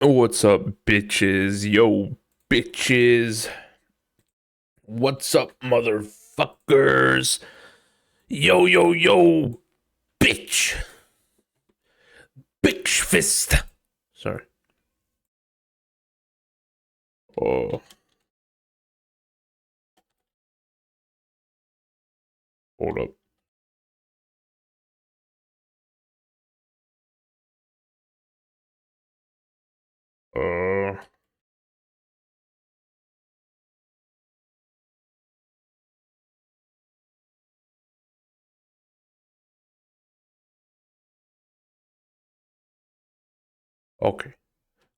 What's up, bitches? Yo, bitches. What's up, motherfuckers? Yo, yo, yo, bitch. Bitch fist. Sorry. Oh, hold up. Uh, okay.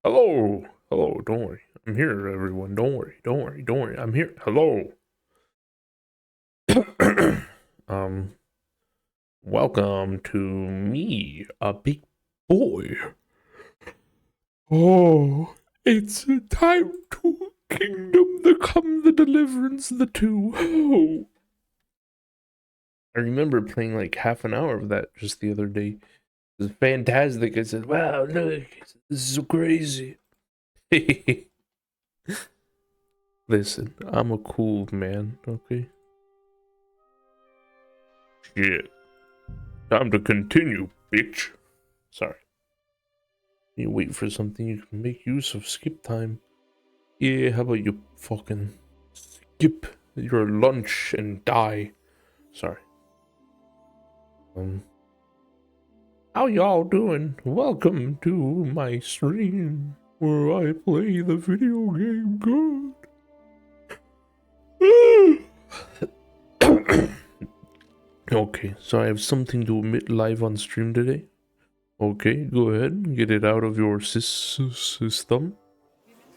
Hello. Hello, don't worry. I'm here, everyone. Don't worry. Don't worry. Don't worry. I'm here. Hello. um, welcome to me, a big boy. Oh, it's time to Kingdom the Come, the Deliverance, the two. Oh. I remember playing like half an hour of that just the other day. It was fantastic. I said, wow, look, this is so crazy. Listen, I'm a cool man, okay? Shit. Time to continue, bitch. Sorry. You wait for something you can make use of skip time. Yeah, how about you fucking skip your lunch and die? Sorry. How y'all doing? Welcome to my stream where I play the video game God. Okay, so I have something to admit live on stream today. Okay, go ahead, get it out of your system.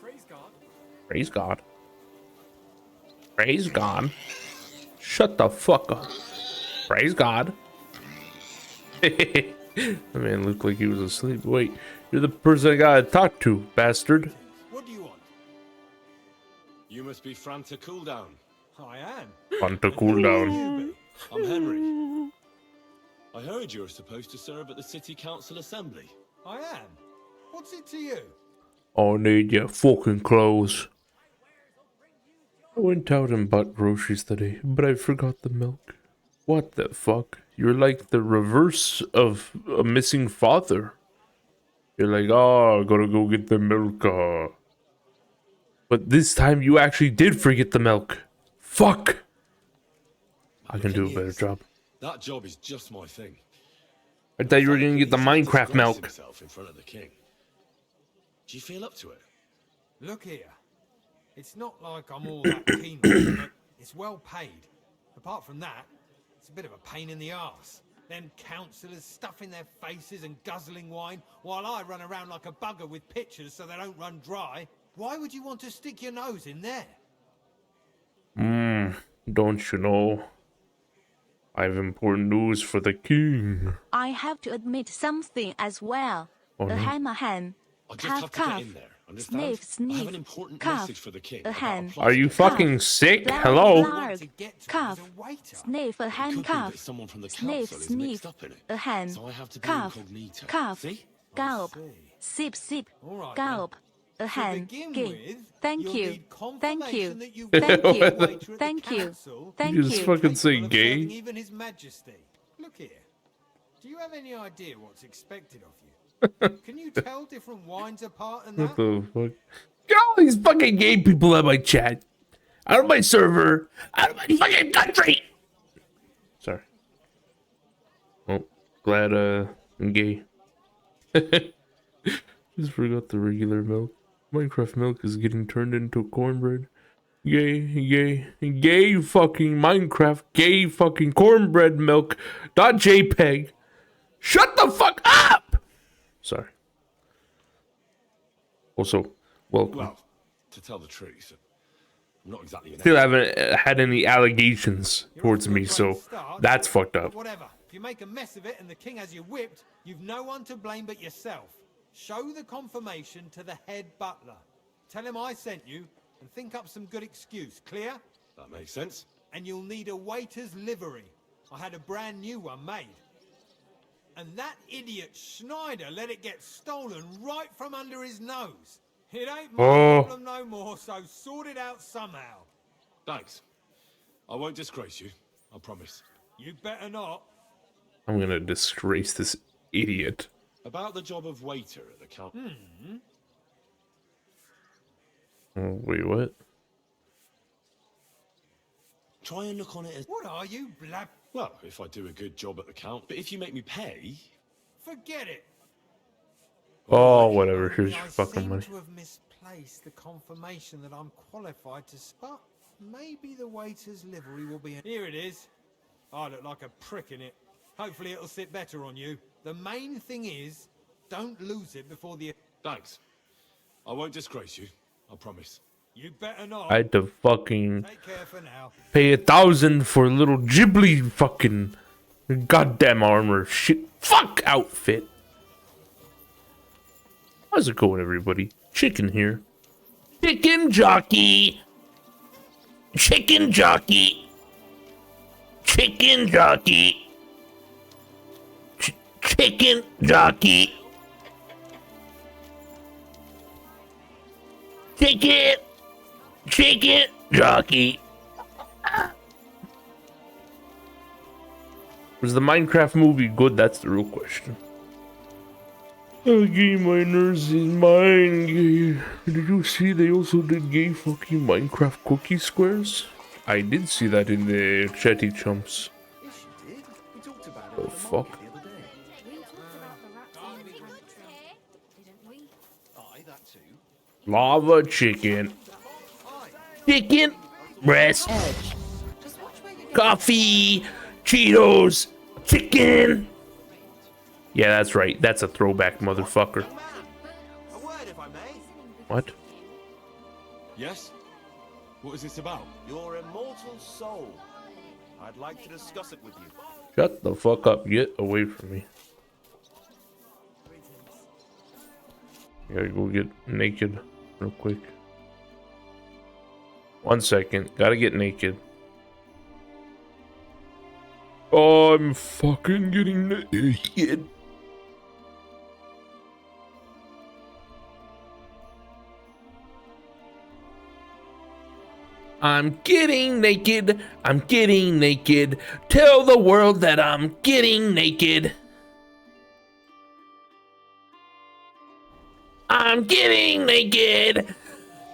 Praise God. Praise God. Praise God. Shut the fuck up. Praise God. The man looked like he was asleep. Wait, you're the person I gotta talk to, bastard. What do you want? You must be Fran to cool down. I am. On to And cool who down. might you be? I'm Henry. I heard you're supposed to serve at the City Council Assembly. I am. What's it to you? I need your fucking clothes. I went out and bought groceries today, but I forgot the milk. What the fuck? You're like the reverse of a missing father. You're like, oh, I gotta go get the milk. But this time you actually did forget the milk. Fuck! I can do a better job. That job is just my thing. I thought you were gonna get the Minecraft milk. Himself in front of the king. Do you feel up to it? Look here. It's not like I'm all that keen on it, but it's well paid. Apart from that, it's a bit of a pain in the arse. Them councillors stuffing their faces and guzzling wine while I run around like a bugger with pitchers so they don't run dry. Why would you want to stick your nose in there? Don't you know? I have important news for the king. I have to admit something as well. Oh, A no. ham, a ham. I just have to get in there. Understand? Sniff, I have an sniff. important Cough. message for the king. A about ham. plot Are you to fucking sick? Hello? Lark. Cough. Sniff, a It ham, could be that cough. someone from the Sniff, council is sniff. mixed up in it. A ham. So I have to be Cough. incognito. Cough. See? Gulp. see. Sip, sip. All right, Gulp. A To ham. begin Gay. with, Thank you'll you. need Thank you. confirmation that you've Thank been you. a waiter at Thank the you. council Thank You just you. fucking say capable of serving gay. even His Majesty. Look here. Do you have any idea what's expected of you? Can you tell different wines apart and What that? the fuck? Get all these fucking gay people out of my chat. Out of my server. Out of my fucking country. Sorry. Oh, glad I'm gay. Just forgot the regular milk. Minecraft milk is getting turned into cornbread. Gay fucking Minecraft, gay fucking cornbread milk. .jpg. Shut the fuck up! Sorry. Also, welcome. Well, to tell the truth, I'm not exactly an Still expert. haven't had any allegations You're towards off to a me, great so start, that's fucked but up. whatever. If you make a mess of it and the king has you whipped, you've no one to blame but yourself. Show the confirmation to the head butler. Tell him I sent you and think up some good excuse. Clear? That makes sense. And you'll need a waiter's livery. I had a brand new one made. And that idiot Schneider let it get stolen right from under his nose. It ain't my problem no more, so sort it out somehow. Thanks. I won't disgrace you, I promise. You better not. I'm gonna disgrace this idiot. About the job of waiter at the count. Oh, wait, what? Try and look on it as... What are you, blab? Well, if I do a good job at the count, but if you make me pay... Forget it. Oh, whatever. Here's your I fucking seem money. to have misplaced the confirmation that I'm qualified to spot. Maybe the waiter's livery will be... Here it is. I look like a prick in it. Hopefully it'll sit better on you. The main thing is, don't lose it before the... Thanks. I won't disgrace you, I promise. You better not. I had to fucking Take care for now. pay 1,000 for a little Ghibli fucking goddamn armor shit fuck outfit. How's it going, everybody? Chicken here. Chicken jockey. Chicken jockey. Chicken jockey. Chicken jockey. Chicken jockey. Was the Minecraft movie good? That's the real question. Gay miners is mine. Gay. Did you see they also did gay fucking Minecraft cookie squares? I did see that in the chatty chumps. Yes, you did. We talked about it The at the fuck? market the other day. We talked about the rats in the pantry, didn't we? Aye, that too. Lava chicken. Chicken breast. Coffee. Cheetos. Chicken. Yeah, that's right. That's a throwback, motherfucker. A word, if I may. What? Yes? What is this about? Your immortal soul. I'd like to discuss it with you. Shut the fuck up. Get away from me. I gotta go get naked real quick. 1 second. Gotta get naked. Oh, I'm fucking getting naked. I'm getting naked. I'm getting naked. Tell the world that I'm getting naked. I'm getting naked.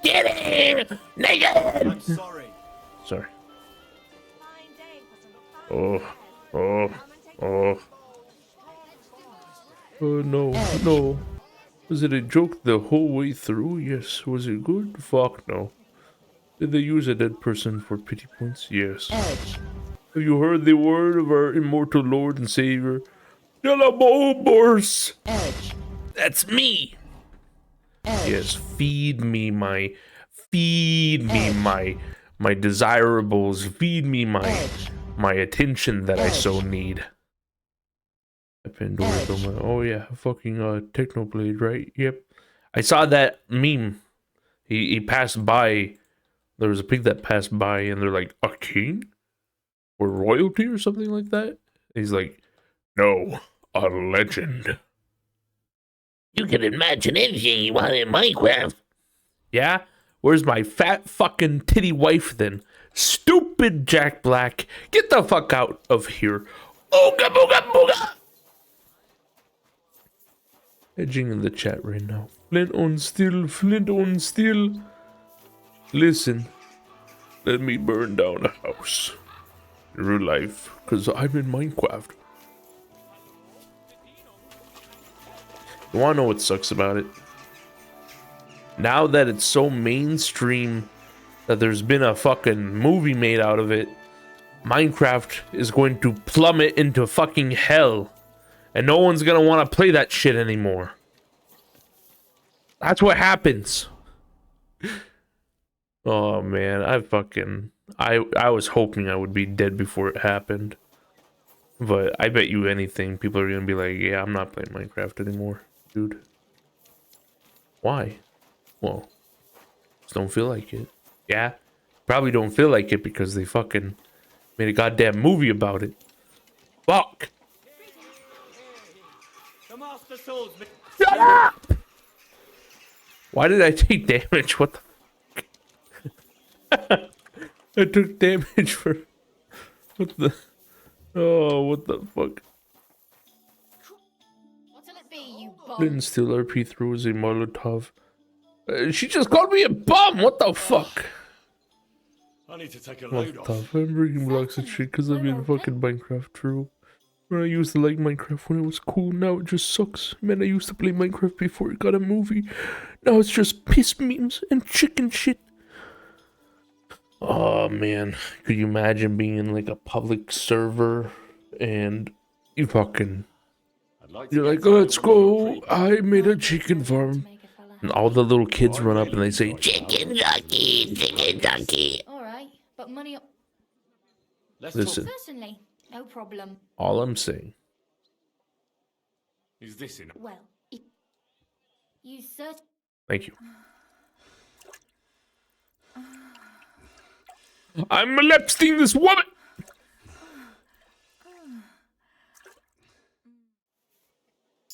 Getting naked. I'm sorry. Sorry. Oh, oh, oh. Oh no, no. Was it a joke the whole way through? Yes. Was it good? Fuck no. Did they use a dead person for pity points? Yes. Have you heard the word of our immortal Lord and Savior? Yalabobors! That's me! Yes, feed me my desirables, feed me my attention that I so need. Oh yeah, fucking Technoblade, right? Yep. I saw that meme. He passed by. There was a pig that passed by, and they're like, a king? Or royalty or something like that? He's like, no, a legend. You can imagine anything you want in Minecraft. Yeah? Where's my fat fucking titty wife then? Stupid Jack Black. Get the fuck out of here. Ooga booga booga. Edging in the chat right now. Flint on steel, flint on steel. Listen, let me burn down a house in real life, because I'm in Minecraft. You wanna know what sucks about it? Now that it's so mainstream that there's been a fucking movie made out of it, Minecraft is going to plummet into fucking hell. And no one's gonna want to play that shit anymore. That's what happens. Oh man, I was hoping I would be dead before it happened. But I bet you anything, people are gonna be like, yeah, I'm not playing Minecraft anymore, dude. Why? Well, just don't feel like it. Yeah, probably don't feel like it because they fucking made a goddamn movie about it. Fuck. swordsman. Shut up! Why did I take damage? What the? I took damage for. What the? Oh, what the fuck? What'll it be, you bum? Didn't steal RP throws a Molotov. She just called me a bum! What the fuck? I need to take a What load the off. fuck? I'm breaking blocks and shit because I'm in fucking Minecraft, true. When I used to like Minecraft when it was cool, now it just sucks. Man, I used to play Minecraft before it got a movie. Now it's just piss memes and chicken shit. Oh man, could you imagine being in like a public server and you fucking... I'd like to You're get like, something let's from your go, creep. I made a chicken farm. Make a fella And all the little kids I run up and really they say, enjoy chicken jockey, chicken jockey. Alright, but money up. Let's Listen. talk. Certainly, no problem. All I'm saying. Is this enough? Well, you search. Thank you. I'm molesting this woman!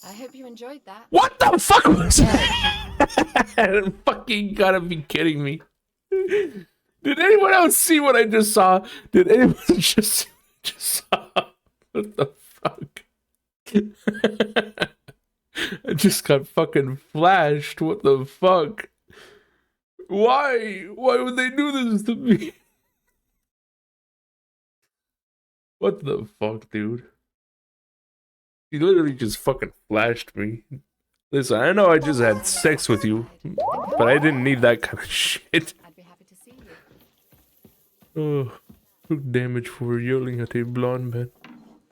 I hope you enjoyed that. What the fuck was that? Fucking gotta be kidding me. Did anyone else see what I just saw? Did anyone just saw? What the fuck? I just got fucking flashed. What the fuck? Why? Why would they do this to me? What the fuck, dude? He literally just fucking flashed me. Listen, I know I just had sex with you, but I didn't need that kind of shit. I'd be happy to see you. Oh, took damage for yelling at a blonde man.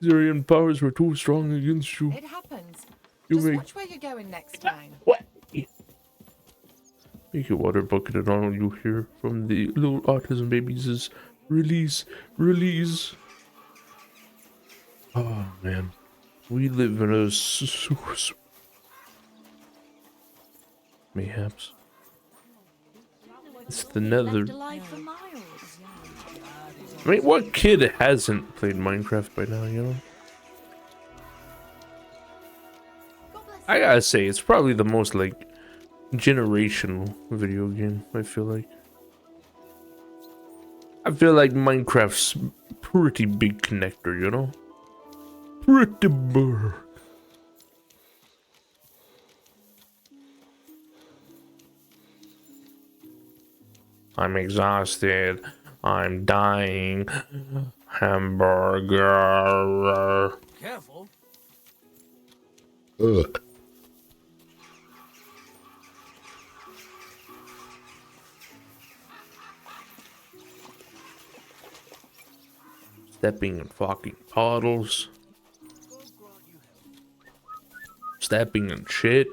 Zarian powers were too strong against you. It happens. You Just make watch where you're going next time. what? Make a water bucket and all you hear from the little autism babies is release, release. Oh man, we live in a mayhaps. It's the Nether. Left alive for miles. I mean, what kid hasn't played Minecraft by now, you know? I gotta say, it's probably the most, like, generational video game, I feel like. I feel like Minecraft's pretty big connector, you know? Pretty big. I'm exhausted. I'm dying. Hamburger. Careful. Ugh. Stepping in fucking puddles. Stepping in shit.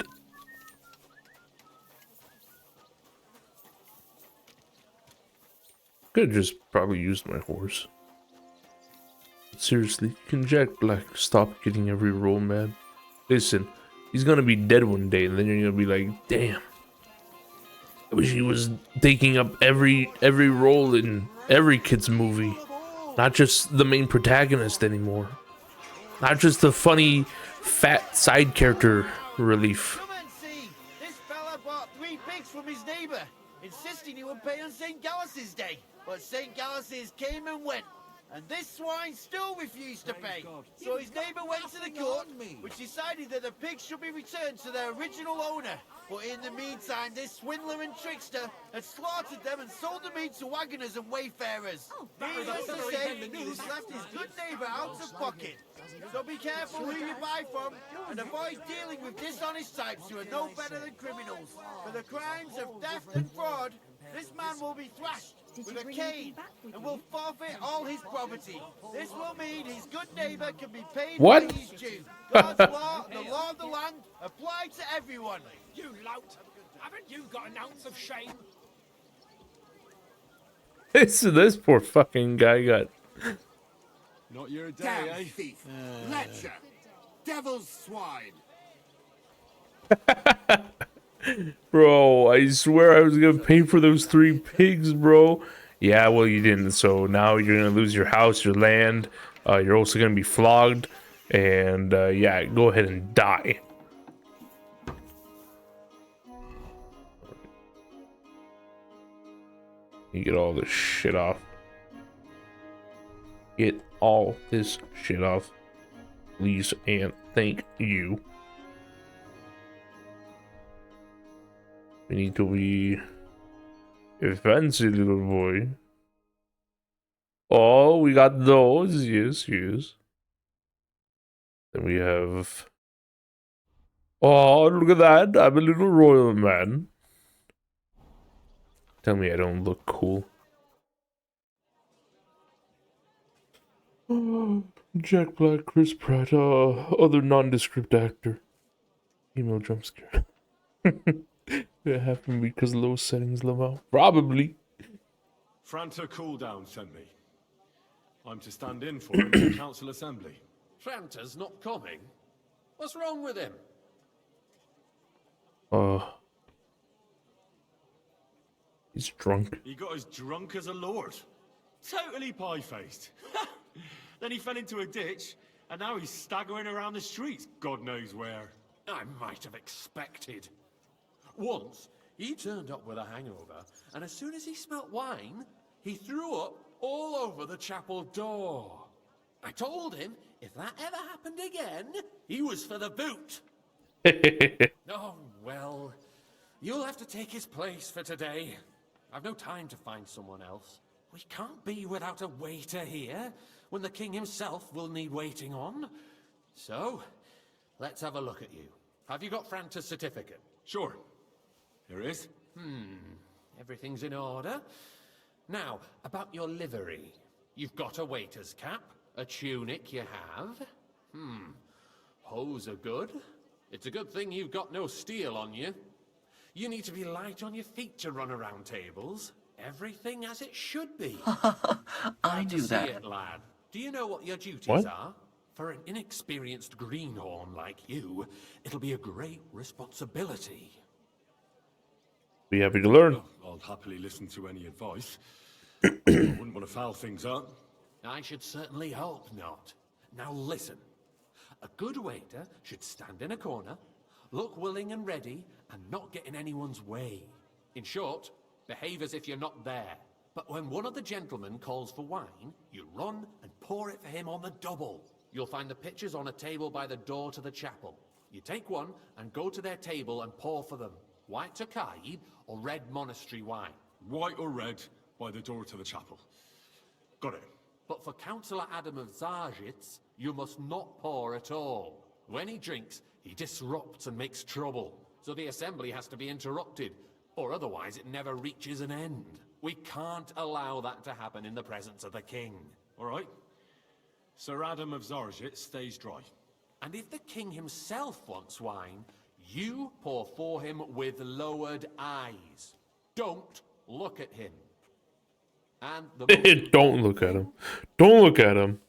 Could have just probably used my horse. Seriously, can Jack Black stop getting every role, man? Listen, he's gonna be dead one day, and then you're gonna be like, damn. I wish he was taking up every role in every kid's movie. Not just the main protagonist anymore. Not just the funny, fat side character relief. Come and see. This fella bought 3 pigs from his neighbour, insisting he would pay on St. Gallus's Day. But St. Gallus's came and went, and this swine still refused to pay. So his neighbour went to the court, which decided that the pigs should be returned to their original owner. But in the meantime, this swindler and trickster had slaughtered them and sold the meat to wagoners and wayfarers. Needless to say, he's left his good neighbour out of pocket. So be careful who you buy from, and avoid dealing with dishonest types who are no better than criminals. For the crimes of theft and fraud, this man will be thrashed with a cane and will forfeit all his property. This will mean his good neighbour can be paid What? what he's due. God's law and the law of the land apply to everyone. You lout. Haven't you got an ounce of shame? This poor fucking guy got... Not your day, Damn eh? thief! Lecher! Devil's swine! Bro, I swear I was gonna pay for those 3 pigs, bro. Yeah, well, you didn't, so now you're gonna lose your house, your land. You're also gonna be flogged. And, yeah, go ahead and die. You get all this shit off. Get all this shit off. Please and thank you. We need to be a fancy little boy. Oh, we got those. Yes, yes. Then we have... Oh, look at that. I'm a little royal man. Tell me I don't look cool. Jack Black, Chris Pratt, other nondescript actor. Email jump scare. It happened because low settings live out. Probably. Franta Cooldown sent me. I'm to stand in for him at the council assembly. Franta's not coming? What's wrong with him? He's drunk. He got as drunk as a lord. Totally pie-faced. Then he fell into a ditch, and now he's staggering around the streets, God knows where. I might have expected. Once, he turned up with a hangover, and as soon as he smelt wine, he threw up all over the chapel door. I told him if that ever happened again, he was for the boot. Oh, well, you'll have to take his place for today. I've no time to find someone else. We can't be without a waiter here, when the king himself will need waiting on. So, let's have a look at you. Have you got Franta's certificate? Sure. Here it is. Everything's in order. Now, about your livery. You've got a waiter's cap, a tunic you have. Hose are good. It's a good thing you've got no steel on you. You need to be light on your feet to run around tables. Everything as it should be. I do that. It, lad. Do you know what your duties What? are? For an inexperienced greenhorn like you, it'll be a great responsibility. Be happy to learn. I'll happily listen to any advice. I wouldn't want to foul things up. I should certainly hope not. Now listen. A good waiter should stand in a corner, look willing and ready, and not get in anyone's way. In short, behave as if you're not there. But when one of the gentlemen calls for wine, you run and pour it for him on the double. You'll find the pitchers on a table by the door to the chapel. You take one and go to their table and pour for them. White Tokai or red monastery wine. White or red, by the door to the chapel. Got it. But for Councillor Adam of Zarzhitz, you must not pour at all. When he drinks, he disrupts and makes trouble. So the assembly has to be interrupted, or otherwise it never reaches an end. We can't allow that to happen in the presence of the king. All right. Sir Adam of Zarzhitz stays dry. And if the king himself wants wine, you pour for him with lowered eyes. Don't look at him. And the Don't look at him. Don't look at him.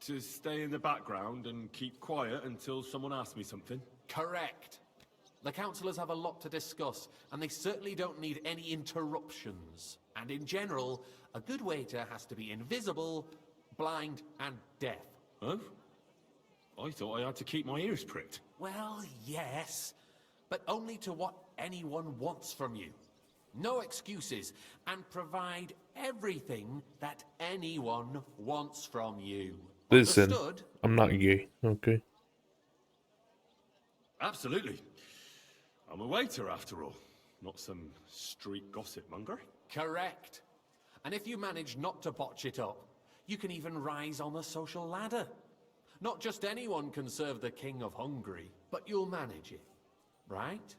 To stay in the background and keep quiet until someone asks me something. Correct. The councillors have a lot to discuss, and they certainly don't need any interruptions. And in general, a good waiter has to be invisible, blind, and deaf. Huh? I thought I had to keep my ears pricked. Well, yes, but only to what anyone wants from you. No excuses, and provide everything that anyone wants from you. Listen, Understood? I'm not gay, okay? Absolutely. I'm a waiter, after all. Not some street gossip monger. Correct. And if you manage not to botch it up, you can even rise on the social ladder. Not just anyone can serve the King of Hungary, but you'll manage it, right?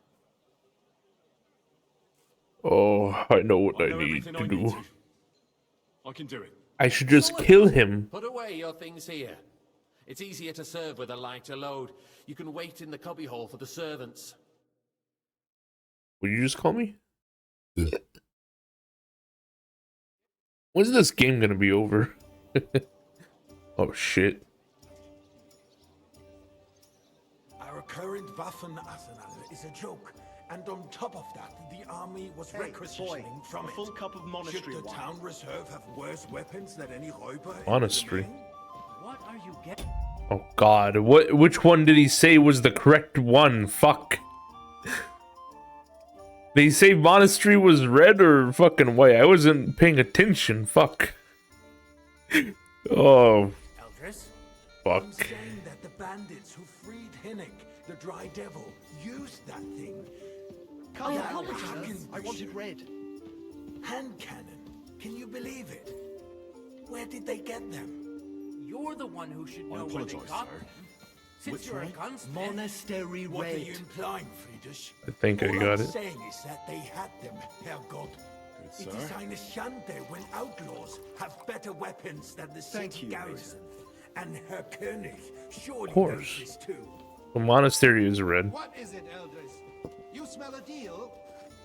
Oh, I know what I know need everything to I need do. to. I can do it. I should just kill him. Put away your things here. It's easier to serve with a lighter load. You can wait in the cubbyhole for the servants. Would you just call me? When's this game gonna be over? Oh shit. Our current Waffen arsenal is a joke. And on top of that, the army was requisitioning from a full cup of monastery Should the wine. town reserve have worse weapons than any Räuber? Monastery. What are you getting? Oh god, which one did he say was the correct one? Fuck. They say monastery was red or fucking white. I wasn't paying attention. Fuck. Oh. Eldris? Fuck. I'm saying that the bandits who freed Hinnick, the Dry Devil, used that thing. I apologize. I wanted red. Hand cannon. Can you believe it? Where did they get them? You're the one who should know where they apologize, got sir. them. Since you're a gunsmith. Monastery What are red. you implying, Friedrich? I think I All got I'm it. saying is that they had them, Herrgott. It is eine Schande when outlaws have better weapons than the city garrison. And Herr König surely knows course. this too. The monastery is red. What is it, Eldris? You smell a deal?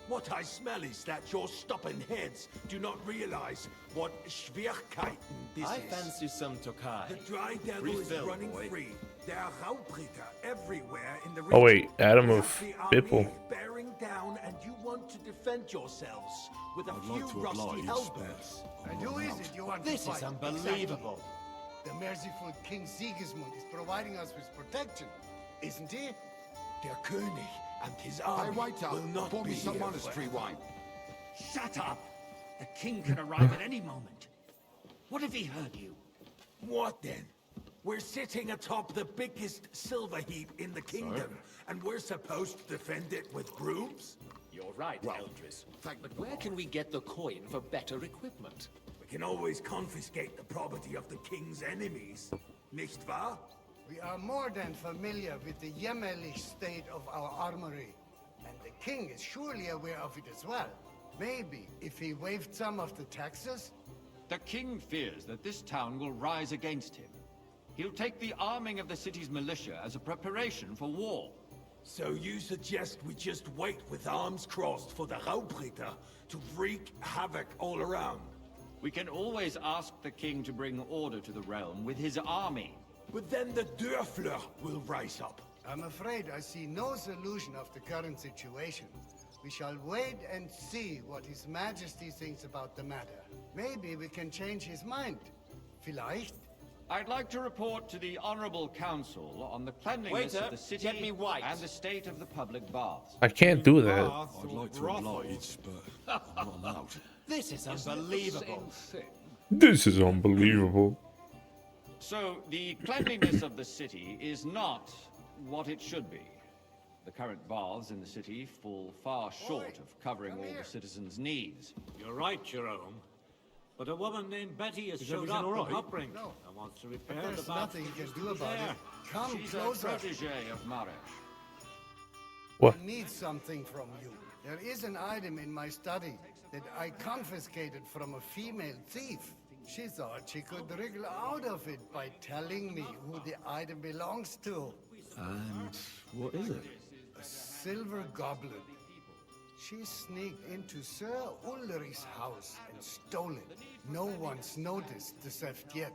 What I smell is that your stubborn heads do not realize what Schwierigkeiten this I is. fancy some Tokai. The Dry Devil is Refill, running boy. free. There are Raubritter everywhere in the region. Oh wait, Adam You of have the army Bippel. bearing down, and you want to defend yourselves with a few like to rusty oblige, elbows. And who is it you want This to is fight? unbelievable. Exactly. The merciful King Sigismund is providing us with protection, isn't he? Der König and his army will not pour be me some here monastery forever. wine. Shut up! The king can arrive at any moment. What if he heard you? What then? We're sitting atop the biggest silver heap in the kingdom, and we're supposed to defend it with brooms? You're right, Eldris. But where can we get the coin for better equipment? We can always confiscate the property of the king's enemies, nicht wahr? We are more than familiar with the jämmerlich state of our armory, and the king is surely aware of it as well. Maybe if he waived some of the taxes? The king fears that this town will rise against him. He'll take the arming of the city's militia as a preparation for war. So you suggest we just wait with arms crossed for the Raubritter to wreak havoc all around? We can always ask the king to bring order to the realm with his army. But then the Dörfler will rise up. I'm afraid I see no solution of the current situation. We shall wait and see what His Majesty thinks about the matter. Maybe we can change his mind. Vielleicht? I'd like to report to the Honorable Council on the cleanliness Waiter, of the city get me white. and the state of the public baths. I can't do that. I'd like to oblige, but I'm not allowed. This is unbelievable. This is unbelievable. So, the cleanliness of the city is not what it should be. The current baths in the city fall far short of covering all the citizens' needs. You're right, Jerome. But a woman named Betty has showed everything up all from right? Upbrink and wants to repair the There's bath. nothing you can do about it. Come She's a closer. protege of Maresh. What? I need something from you. There is an item in my study that I confiscated from a female thief. She thought she could wriggle out of it by telling me who the item belongs to. And what is it? A silver goblet. She sneaked into Sir Ulrich's house and stole it. No one's noticed the theft yet.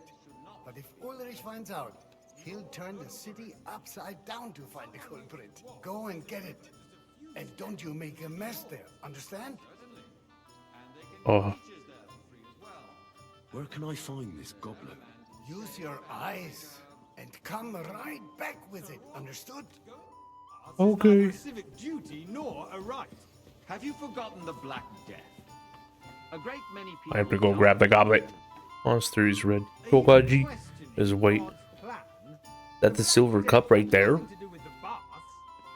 But if Ulrich finds out, he'll turn the city upside down to find the culprit. Go and get it. And don't you make a mess there, understand? Oh, Where can I find this goblet? Use your eyes and come right back with it, understood? okay. Neither a civic duty nor a right. Have you forgotten the Black Death? A great many people... I have to go grab the goblet. Monster is red. Tokaji is white. That's the silver cup right there.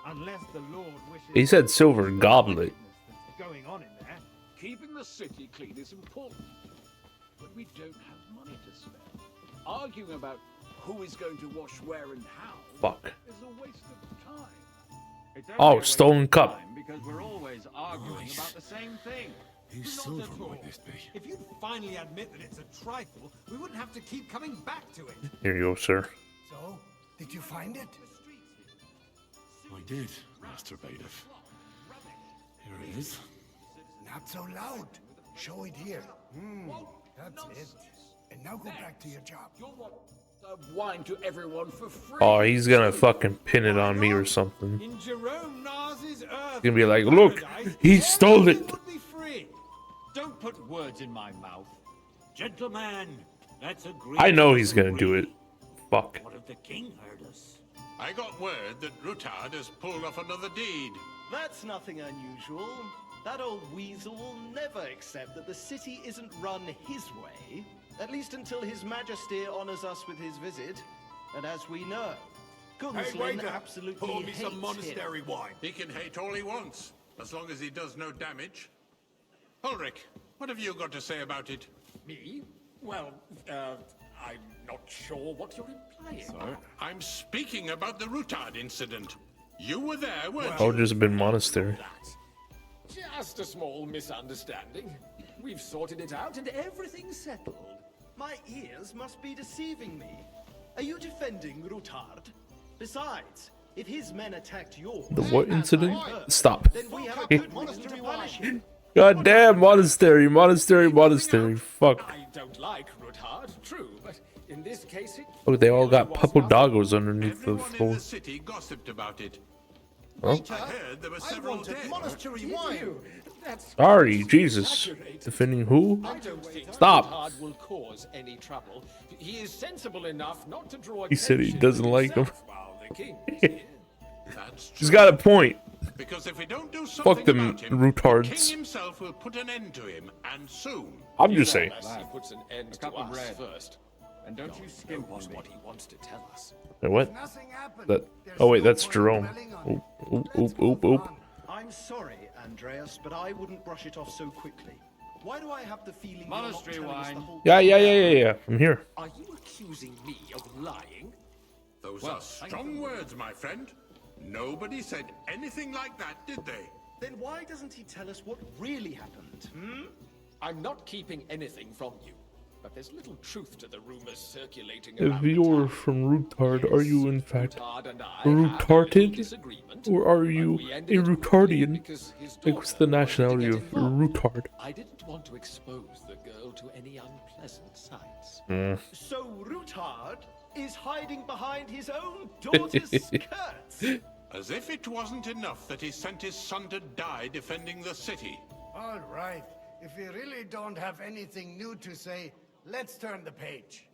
Unless the Lord wishes He said silver goblet. going on in there. Keeping the city clean is important, but we don't have money to spend. Arguing about who is going to wash where and how Fuck. is a waste of time. It's only Oh, a waste stolen of cup. time Because we're always arguing about the same thing. Whose Not silver at all. might this be? If you'd finally admit that it's a trifle, we wouldn't have to keep coming back to it. Here you go, sir. So, did you find it? I did, Master Bailiff. Here it is. Not so loud. Show it here. That's it. And now go back to your job. You'll want wine to everyone for free. Oh, he's gonna fucking pin it on me or something. In Jerome Nars's earth, He's gonna be like, look, he stole it. would be free. Don't put words in my mouth. Gentlemen, let's agree. I know he's gonna do it. Fuck. What if the king heard us? I got word that Rutard has pulled off another deed. That's nothing unusual. That old weasel will never accept that the city isn't run his way, at least until His Majesty honors us with his visit. And as we know, Gunslin absolutely pour me hates some monastery him. wine. He can hate all he wants, as long as he does no damage. Ulrich, what have you got to say about it? Me? Well, I'm not sure what you're implying. Sir? I'm speaking about the Rutard incident. You were there, weren't Oh, you? just been monastery. Just a small misunderstanding. We've sorted it out and everything's settled. My ears must be deceiving me. Are you defending Rutard? Besides, if his men attacked yours... The what incident? first, Stop. then we have a good reason to punish him. God damn, monastery. Fuck. I don't like Rutard, true, but in this case it... Oh, they all got papadagos underneath the Everyone in floor. the city gossiped about it. Oh. I heard there were several dead. Monastery wine. Sorry, Jesus. Defending who? I don't think Stop. Rutard will cause any trouble. He is sensible enough not to draw He said he attention doesn't to like him. himself while the king is here. That's true. He's got a point. Because if we don't do something Fuck them about him, the king retards. himself will put an end to him, and soon. I'm just saying. Unless he puts an end to cup of us bread. first. And don't you skimp on me. What he wants to tell us. Wait, what? Nothing happened. That. There's Oh wait, no that's point Jerome. dwelling on Oop, it. oop, Let's oop, oop, move oop. on. I'm sorry, Andreas, but I wouldn't brush it off so quickly. Why do I have the feeling Monastery you're not telling us wine. the whole... Yeah. I'm here. Are you accusing me of lying? Those Well, are strong words, my friend. Nobody said anything like that, did they? Then why doesn't he tell us what really happened, hmm? I'm not keeping anything from you, but there's little truth to the rumors circulating If around you're the town. from Rutard, are you in fact Rutard and I have a little retarded? disagreement, Or are but you we a ended it quickly Rutardian? because his Like, what's daughter the wanted to nationality get of involved. Rutard? I didn't want to expose the girl to any unpleasant sights. So Rutard is hiding behind his own daughter's skirts. As if it wasn't enough that he sent his son to die defending the city. All right. If you really don't have anything new to say, let's turn the page.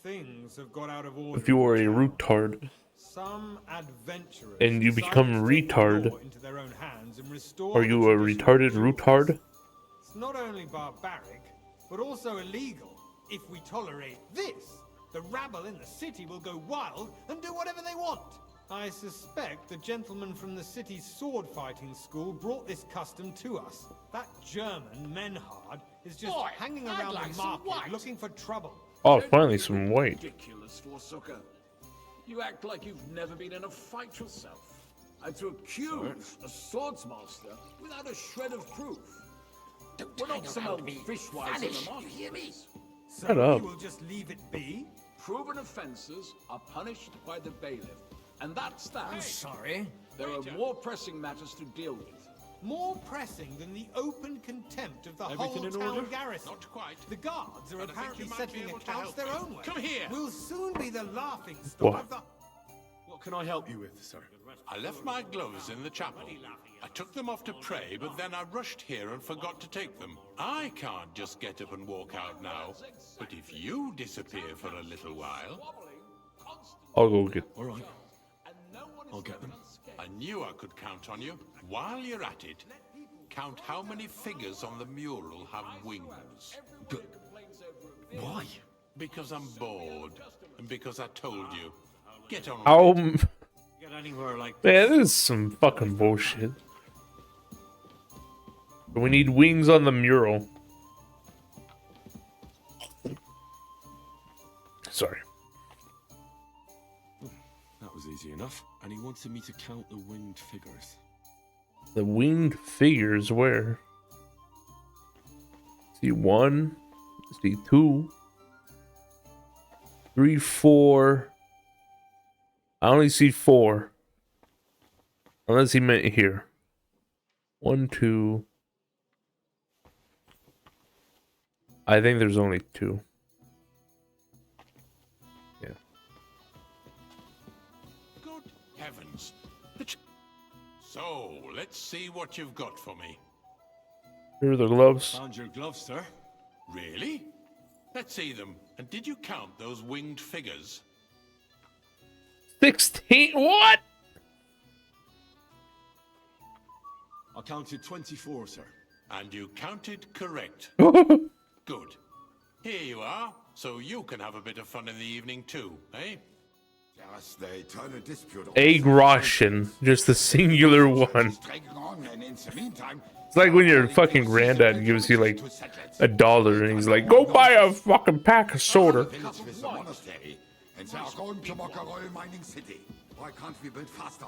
Things have got out of order. If you are a Rutard Some adventurers and you decided become to take the retard, law into their own hands and restore are the you a traditional retarded rules. Rutard? It's not only barbaric, but also illegal. If we tolerate this, the rabble in the city will go wild and do whatever they want. I suspect the gentleman from the city's sword fighting school brought this custom to us. That German, Menhard, is just Boy, hanging I'd around like the some market white. looking for trouble. Oh, finally some white. Ridiculous, Forsucker. You act like you've never been in a fight yourself. And to accuse a swordsmaster without a shred of proof. We're not some old fishwives in the marketplace. So Shut up. you will just leave it be? Proven offences are punished by the bailiff. And that's that. I'm sorry. There are more pressing matters to deal with. More pressing than the open contempt of the Everything whole in town order? garrison. Not quite. The guards are But I think apparently you might be settling able to accounts help their me. own way. Come here. We'll soon be the laughing stock What? of the... What can I help you with, sir? I left my gloves in the chapel. I took them off to pray, but then I rushed here and forgot to take them. I can't just get up and walk out now. But if you disappear for a little while, I'll go get. All right. I'll get them. I knew I could count on you. While you're at it, count how many figures on the mural have wings. Good. Why? Because I'm bored, and because I told you. Get on with How? it. Get anywhere like Man, this is some fucking bullshit. We need wings on the mural. Sorry. That was easy enough. And he wanted me to count the winged figures. The winged figures where? See 1, see 2, 3, 4. I only see 4. Unless he meant here. 1, 2. I think there's only 2. Yeah. Good heavens. So, let's see what you've got for me. Here are the gloves. Found your gloves, sir. Really? Let's see them. And did you count those winged figures? 16? What? I counted 24, sir. And you counted correct. Good. Here you are, so you can have a bit of fun in the evening too, eh? Yes, the eternal dispute. A groschen, just the singular one. It's like when your fucking granddad gives you like $1 and he's like, go buy a fucking pack of soda. And they are going to Mockerol mining city. Why can't we build faster?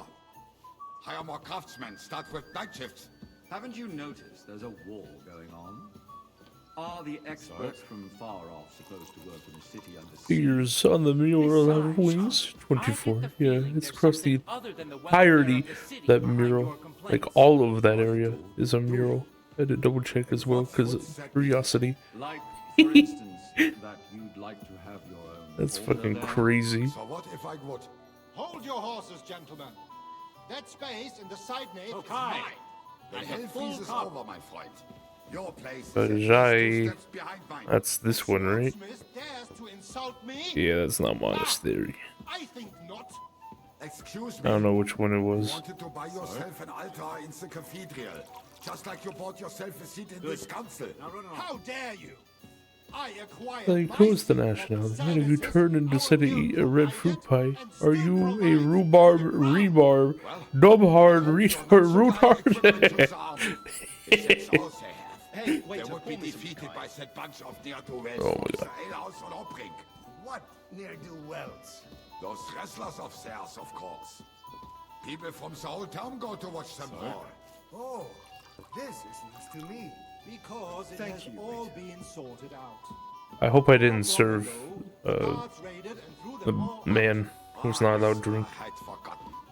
Hire more craftsmen, start with night shifts. Haven't you noticed there's a war going on? Are the experts from far off supposed to work in the city under siege? Figures on the mural have wings. 24. Yeah, it's across the entirety of that mural. Like all of that area is a mural. I had to double check as well because of curiosity. Like, for instance, that you'd like to have your own. That's fucking crazy. So what if I would? Hold your horses, gentlemen. That space in the side nave is mine. The hellfeast is over, my friend. Your place But is Jai, 2 steps behind mine. that's this one, right? Smith dares to insult me? Yeah, that's not monastery. I think not. Excuse I me. don't know which one it You was. wanted to buy yourself an altar in the cathedral. Just like you bought yourself a seat in this council. How dare you? I acquired Like, who's the nationality? And if you turn and decide to eat a red fruit pie, are you a rhubarb, rebarb, dubhard, rootard? Hey, wait, they would be defeated by that bunch of ne'er-do-wells Oh my from God. the alehouse on Obring. What ne'er-do-wells? Those wrestlers of theirs, of course. People from the whole town go to watch them brawl. Oh, this is news to me. Because it has all been sorted out. I hope I didn't serve the man who's not allowed to drink.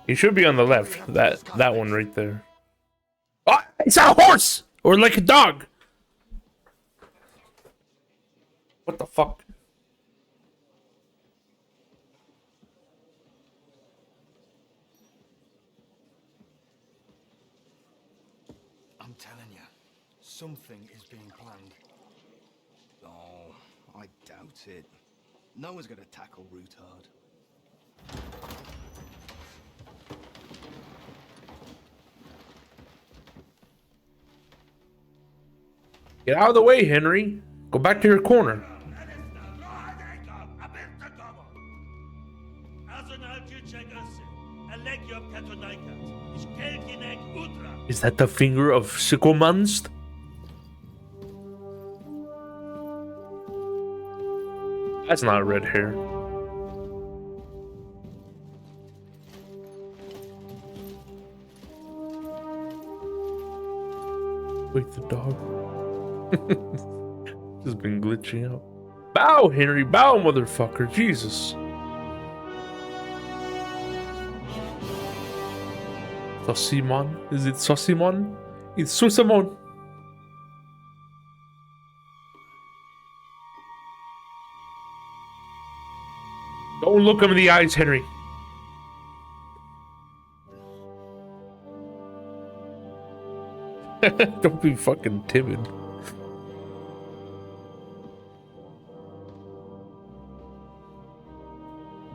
He should be on the left. That one right there. Oh, it's a horse! Or like a dog! What the fuck? I'm telling you, something is being planned. Oh, I doubt it. No one's gonna tackle Rootard. Get out of the way, Henry. Go back to your corner. Is that the finger of Sycomanst? That's not red hair. Wait, the dog. Just been glitching out. Bow, Henry, bow, motherfucker. Jesus. Saucimon? Is it Saucimon? It's Saucimon. Don't look him in the eyes, Henry. Don't be fucking timid.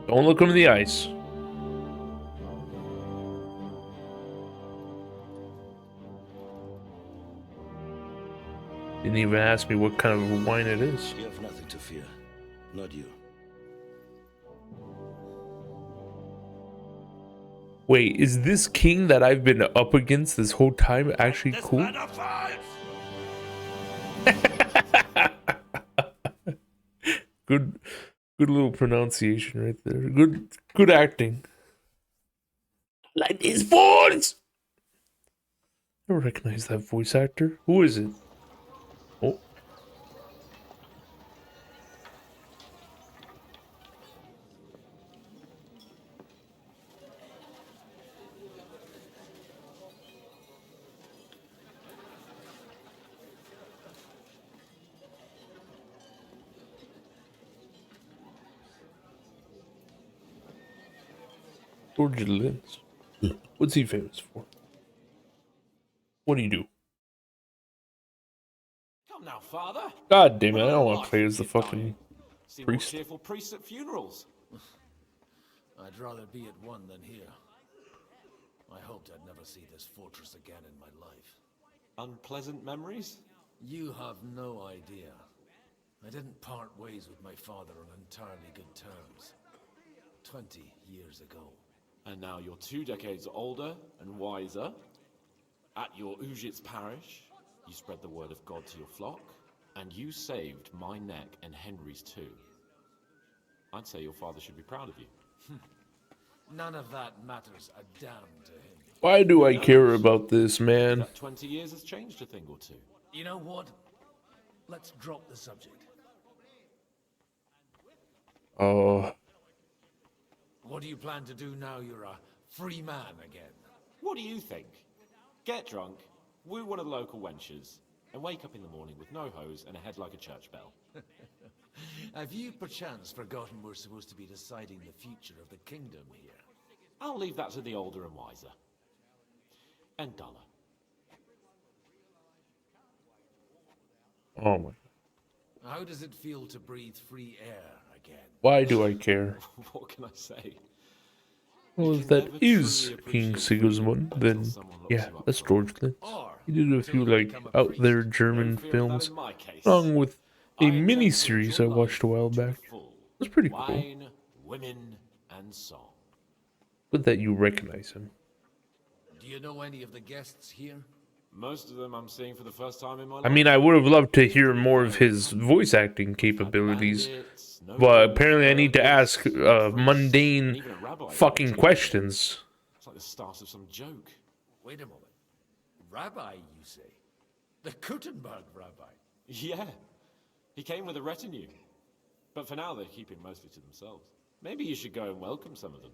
Don't look him in the eyes. Didn't even ask me what kind of wine it is. You have nothing to fear. Not you. Wait, is this king that I've been up against this whole time actually cool? Good little pronunciation right there. Good acting. Like his voice. I don't recognize that voice actor. Who is it? Oh. George Lins. What's he famous for? What do you do? Come now, Father. God damn it, I don't want to play as the fucking priest. Cheerful priests at funerals. I'd rather be at one than here. I hoped I'd never see this fortress again in my life. Unpleasant memories? You have no idea. I didn't part ways with my father on entirely good terms. 20 years ago. And now you're 2 decades older and wiser. At your Ujit's parish, you spread the word of God to your flock, and you saved my neck and Henry's too. I'd say your father should be proud of you. None of that matters a damn to him. Why do I care about this, man? That 20 years has changed a thing or two. You know what? Let's drop the subject. Oh. What do you plan to do now you're a free man again? What do you think? Get drunk, woo one of the local wenches, and wake up in the morning with no hose and a head like a church bell. Have you perchance forgotten we're supposed to be deciding the future of the kingdom here? I'll leave that to the older and wiser. And duller. Oh my. How does it feel to breathe free air again? Why do I care? What can I say? Well, if that is King Sigismund, then yeah, that's George Clint. He did a few like out there German films, along with a mini-series I watched a while back. It was pretty cool. Wine, women, and song. Good that you recognize him. Do you know any of the guests here? Most of them I'm seeing for the first time in my life. I mean, I would have loved to hear more of his voice acting capabilities, but apparently I need to ask mundane fucking questions. It's like the start of some joke. Wait a moment. Rabbi, you say? The Gutenberg rabbi? Yeah. He came with a retinue. But for now, they're keeping mostly to themselves. Maybe you should go and welcome some of them.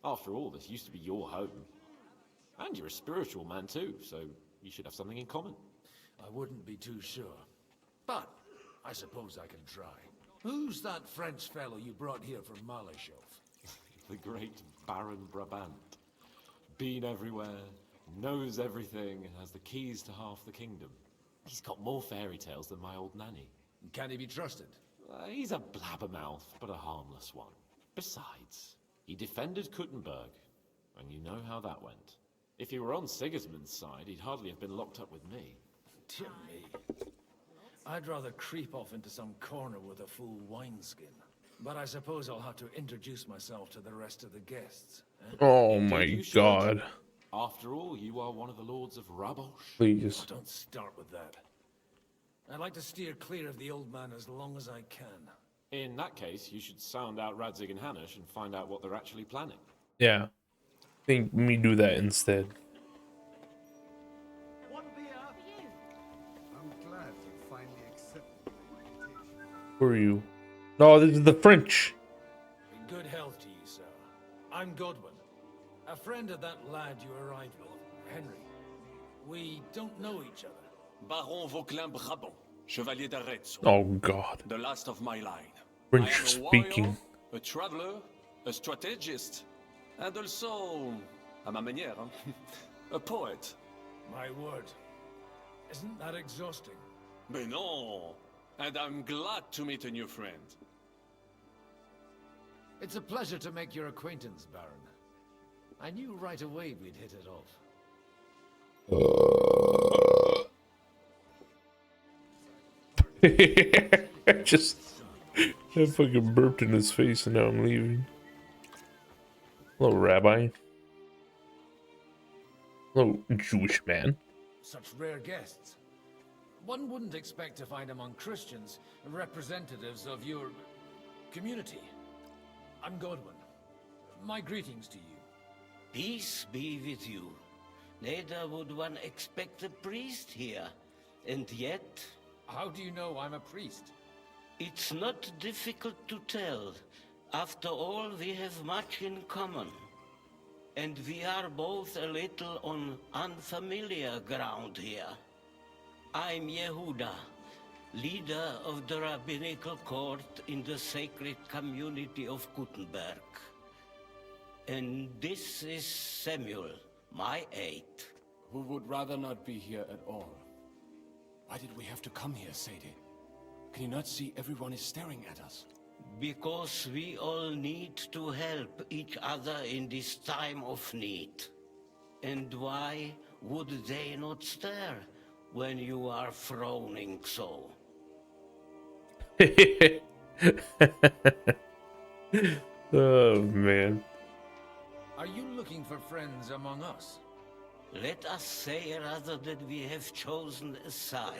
After all, this used to be your home. And you're a spiritual man too, so you should have something in common. I wouldn't be too sure. But I suppose I can try. Who's that French fellow you brought here from Malachov? The great Baron Brabant. Been everywhere, knows everything, and has the keys to half the kingdom. He's got more fairy tales than my old nanny. Can he be trusted? He's a blabbermouth, but a harmless one. Besides, he defended Gutenberg, and you know how that went. If he were on Sigismund's side, he'd hardly have been locked up with me. Dear me. I'd rather creep off into some corner with a full wineskin. But I suppose I'll have to introduce myself to the rest of the guests. Oh my god. After all, you are one of the lords of Rabosh. Please. Oh, don't start with that. I'd like to steer clear of the old man as long as I can. In that case, you should sound out Radzig and Hanush and find out what they're actually planning. Yeah. I think me do that instead. One beer for you. I'm glad you finally accepted my invitation. Who are you? No, this is the French. Good health to you, sir. I'm Godwin, a friend of that lad you arrived with, Henry. We don't know each other. Baron Vauquelin Brabant, Chevalier d'Arezzo. Oh god. The last of my line. French I am a speaking. warrior, a traveler, a strategist, and also, à ma manière, a poet. My word. Isn't that exhausting? Mais non! And I'm glad to meet a new friend. It's a pleasure to make your acquaintance, Baron. I knew right away we'd hit it off. I fucking burped in his face and now I'm leaving. Hello, Rabbi. Hello, Jewish man. Such rare guests. One wouldn't expect to find among Christians representatives of your community. I'm Godwin. My greetings to you. Peace be with you. Neither would one expect a priest here. And yet... How do you know I'm a priest? It's not difficult to tell. After all, we have much in common. And we are both a little on unfamiliar ground here. I'm Yehuda, leader of the rabbinical court in the sacred community of Gutenberg. And this is Samuel, my aide. Who would rather not be here at all. Why did we have to come here, Sadie? Can you not see everyone is staring at us? Because we all need to help each other in this time of need. And why would they not stare when you are frowning so? Oh, man. Are you looking for friends among us? Let us say rather that we have chosen a side.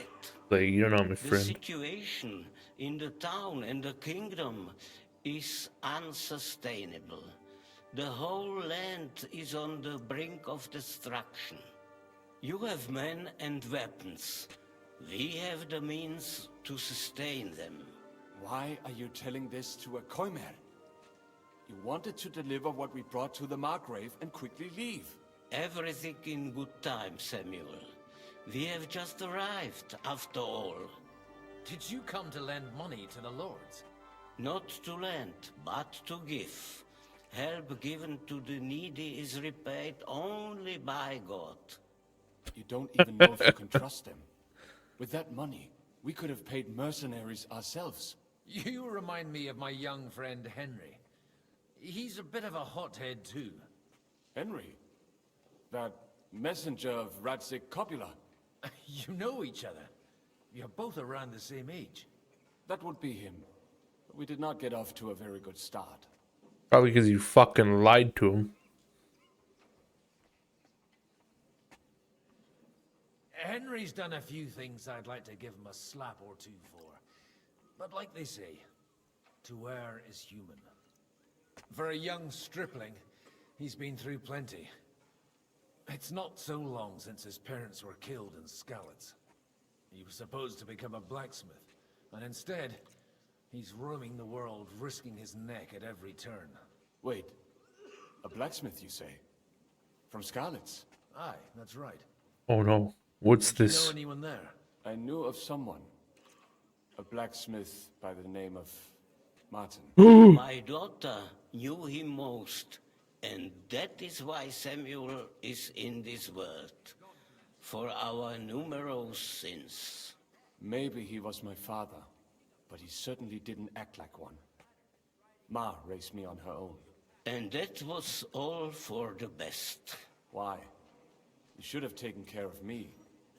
Like, you're not my The friend. situation in the town and the kingdom is unsustainable. The whole land is on the brink of destruction. You have men and weapons. We have the means to sustain them. Why are you telling this to a Koimer? You wanted to deliver what we brought to the Margrave and quickly leave. Everything in good time, Samuel. We have just arrived, after all. Did you come to lend money to the lords? Not to lend, but to give. Help given to the needy is repaid only by God. You don't even know if you can trust them. With that money, we could have paid mercenaries ourselves. You remind me of my young friend Henry. He's a bit of a hothead too. Henry? That messenger of Radzik Copula? You know each other. You're both around the same age. That would be him. But we did not get off to a very good start. Probably because you fucking lied to him. Henry's done a few things I'd like to give him a slap or two for. But like they say, to err is human. For a young stripling, he's been through plenty. It's not so long since his parents were killed in Skalitz. He was supposed to become a blacksmith, and instead, he's roaming the world, risking his neck at every turn. Wait, a blacksmith, you say? From Skalitz? Aye, that's right. Oh no, what's Did this? you know anyone there? I knew of someone. A blacksmith by the name of Martin. My daughter knew him most, and that is why Samuel is in this world. For our numerous sins. Maybe he was my father, but he certainly didn't act like one. Ma raised me on her own. And that was all for the best. Why? He should have taken care of me,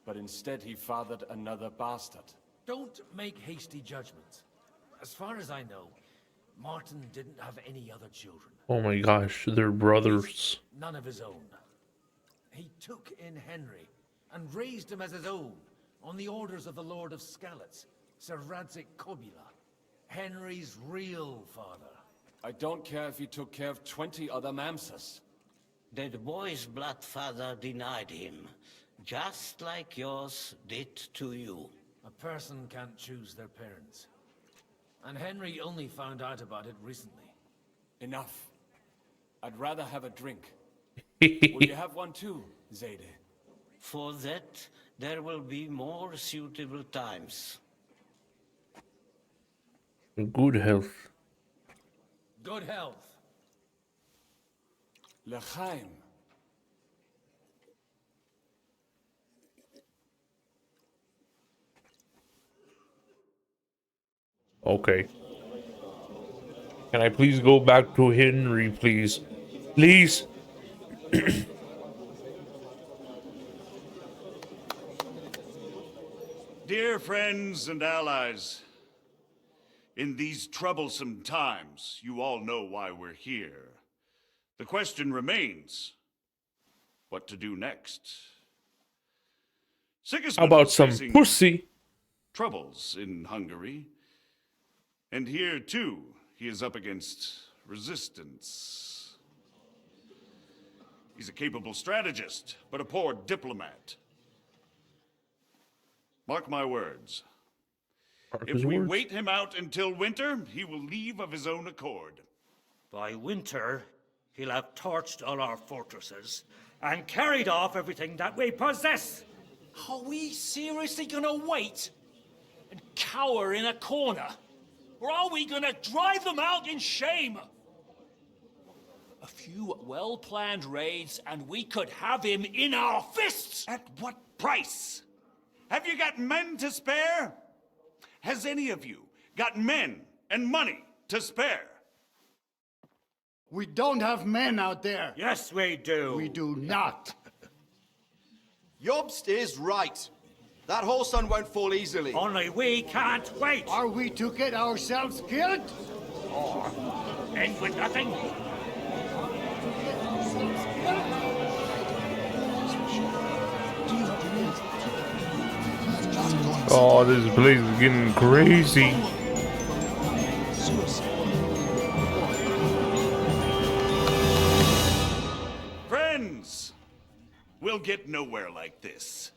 but instead he fathered another bastard. Don't make hasty judgments. As far as I know, Martin didn't have any other children. Oh my gosh, they're brothers. None of his own. He took in Henry and raised him as his own on the orders of the Lord of Skalitz, Sir Radzik Copula, Henry's real father. I don't care if he took care of 20 other Mamsas. That boy's blood father denied him, just like yours did to you. A person can't choose their parents. And Henry only found out about it recently. Enough. I'd rather have a drink. Will you have one too, Zayde? For that, there will be more suitable times. Good health. Good health. L'chaim. Okay. Can I please go back to Henry, please? Please? Dear friends and allies, in these troublesome times, you all know why we're here. The question remains, what to do next? How Sigismund about was some facing pussy? troubles in Hungary. And here, too, he is up against resistance. He's a capable strategist, but a poor diplomat. Mark my words. If we wait him out until winter, he will leave of his own accord. By winter, he'll have torched all our fortresses and carried off everything that we possess. Are we seriously gonna wait and cower in a corner? Or are we gonna drive them out in shame? A few well-planned raids and we could have him in our fists! At what price? Have you got men to spare? Has any of you got men and money to spare? We don't have men out there. Yes, we do. We do not. Jobst is right. That whole sun won't fall easily. Only we can't wait. Are we to get ourselves killed? Or end with nothing. Oh, this place is getting crazy. Friends, we'll get nowhere like this.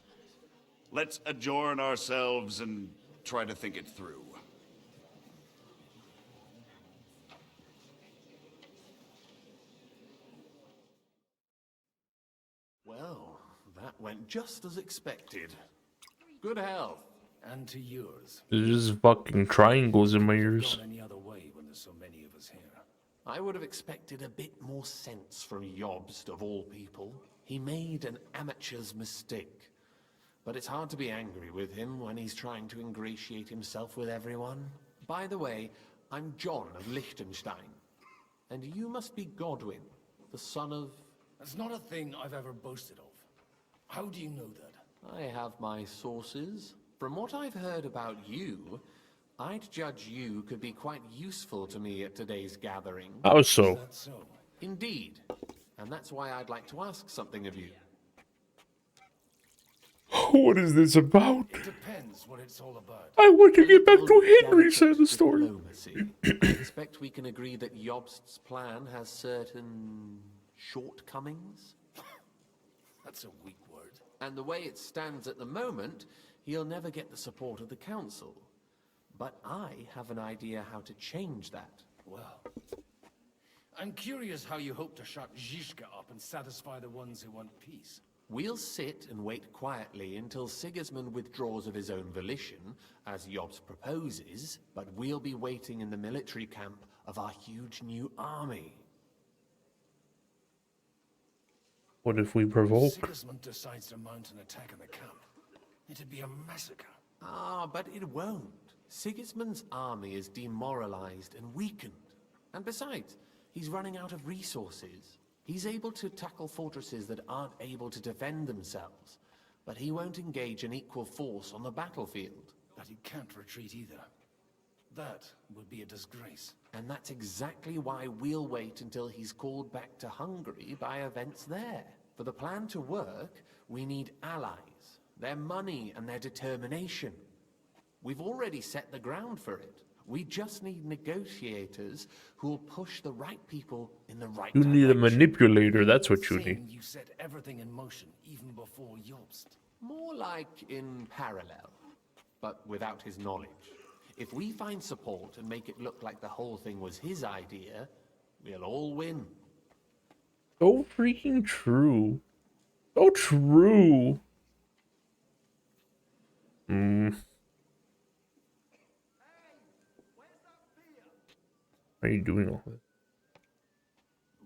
Let's adjourn ourselves and try to think it through. Well, that went just as expected. Good health. And to yours. There's just fucking triangles in my ears. Any other way when there's so many of us here? I would have expected a bit more sense from Jobst, of all people. He made an amateur's mistake. But it's hard to be angry with him when he's trying to ingratiate himself with everyone. By the way, I'm John of Liechtenstein. And you must be Godwin, the son of... That's not a thing I've ever boasted of. How do you know that? I have my sources. From what I've heard about you, I'd judge you could be quite useful to me at today's gathering. How so? Is that so? Indeed. And that's why I'd like to ask something of you. What is this about? It depends what it's all about. I want to get back to Henry's side of the story. Diplomacy. I expect we can agree that Jobst's plan has certain shortcomings. That's a weak word. And the way it stands at the moment, he'll never get the support of the council. But I have an idea how to change that. Well, I'm curious how you hope to shut Zizka up and satisfy the ones who want peace. We'll sit and wait quietly until Sigismund withdraws of his own volition, as Jobst proposes, but we'll be waiting in the military camp of our huge new army. What if we provoke? Sigismund decides to mount an attack on the camp. It'd be a massacre. Ah, but it won't. Sigismund's army is demoralized and weakened. And besides, he's running out of resources. He's able to tackle fortresses that aren't able to defend themselves, but he won't engage an equal force on the battlefield. But he can't retreat either. That would be a disgrace. And that's exactly why we'll wait until he's called back to Hungary by events there. For the plan to work, we need allies, their money and their determination. We've already set the ground for it. We just need negotiators who will push the right people in the right direction. You need a manipulator, that's what you need. You set everything in motion even before Jobst. More like in parallel, but without his knowledge. If we find support and make it look like the whole thing was his idea, we'll all win. So freaking true. So true. Why are you doing all this?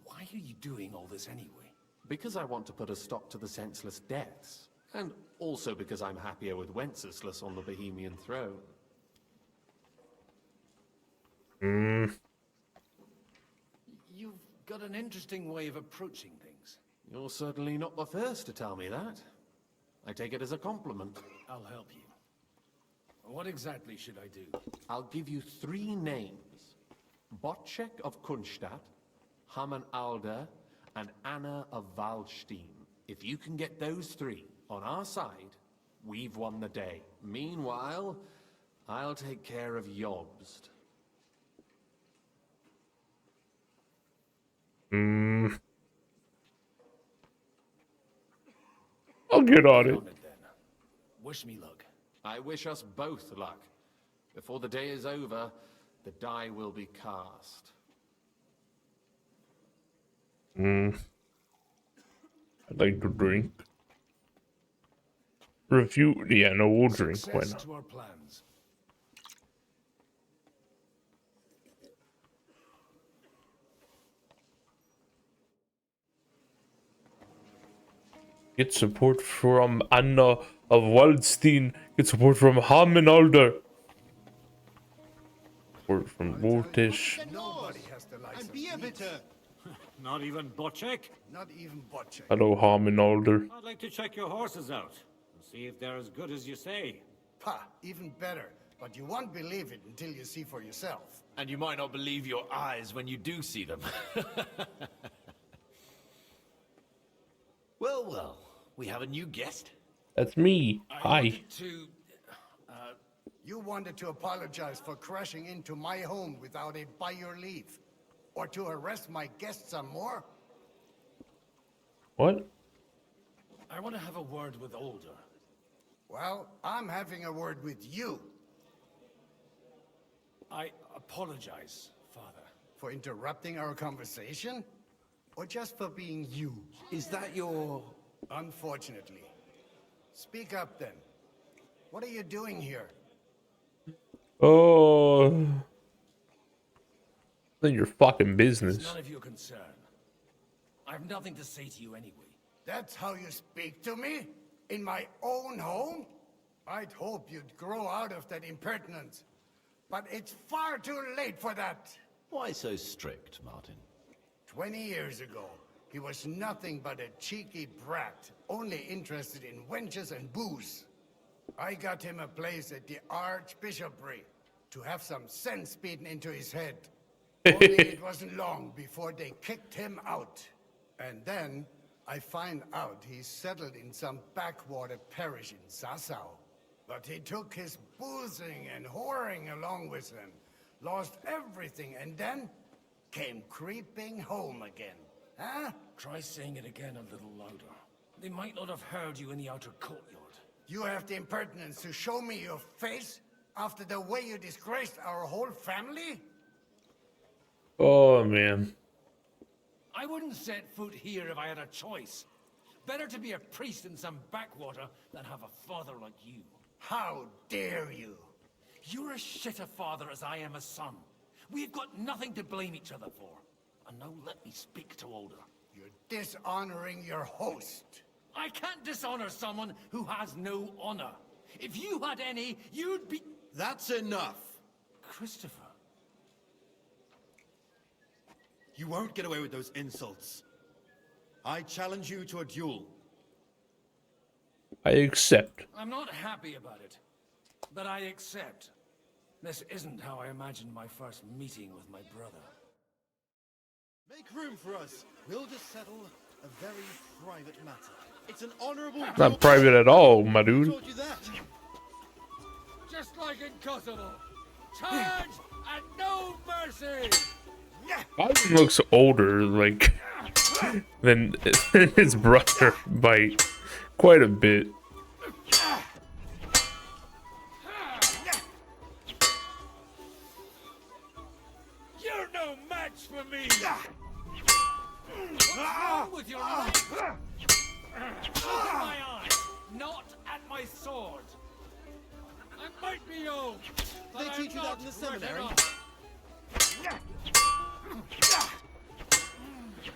Why are you doing all this anyway? Because I want to put a stop to the senseless deaths. And also because I'm happier with Wenceslas on the Bohemian throne. You've got an interesting way of approaching things. You're certainly not the first to tell me that. I take it as a compliment. I'll help you. What exactly should I do? I'll give you 3 names. Botchek of Kunstadt, Hamann Alder, and Anna of Waldstein. If you can get those 3 on our side, we've won the day. Meanwhile, I'll take care of Jobst. I'll get on it. Wish me luck. I wish us both luck. Before the day is over, the die will be cast. I'd like to drink. Refute? Yeah, no, we'll drink. Why Success not? to our plans. Get support from Anna of Waldstein. Get support from Hamann Alder. Support from Voltisch. Nobody has the license. And beer bitte. Not even Bocek? Not even Bocek. Hello, Harmonalder. I'd like to check your horses out and see if they're as good as you say. Pah, even better. But you won't believe it until you see for yourself. And you might not believe your eyes when you do see them. Well, well, we have a new guest. That's me. Hi. You wanted to apologize for crashing into my home without a by your leave. Or to arrest my guests some more? What? I want to have a word with Older. Well, I'm having a word with you. I apologize, Father. For interrupting our conversation? Or just for being you? Is that your... Unfortunately. Speak up then. What are you doing here? Oh. None of your fucking business. It's none of your concern. I have nothing to say to you anyway. That's how you speak to me? In my own home? I'd hope you'd grow out of that impertinence. But it's far too late for that. Why so strict, Martin? 20 years ago, he was nothing but a cheeky brat, only interested in wenches and booze. I got him a place at the Archbishopric to have some sense beaten into his head. Only it wasn't long before they kicked him out. And then I find out he's settled in some backwater parish in Sassau. But he took his boozing and whoring along with him, lost everything, and then came creeping home again. Huh? Try saying it again a little louder. They might not have heard you in the outer courtyard. You have the impertinence to show me your face after the way you disgraced our whole family? Oh, man. I wouldn't set foot here if I had a choice. Better to be a priest in some backwater than have a father like you. How dare you? You're as shit a father as I am a son. We've got nothing to blame each other for. And now let me speak to Older. You're dishonoring your host. I can't dishonor someone who has no honor. If you had any, you'd be... That's enough. Christopher. You won't get away with those insults. I challenge you to a duel. I accept. I'm not happy about it, but I accept. This isn't how I imagined my first meeting with my brother. Make room for us. We'll just settle a very private matter. It's an honorable... Not private at all, my dude. Told you that. Just like in Kosovo. Charge and no mercy! Biden looks older, like, than his brother by quite a bit. You're no match for me! What's wrong with your leg? Look at my eye, not at my sword. I might be old, but They teach you that in the seminary?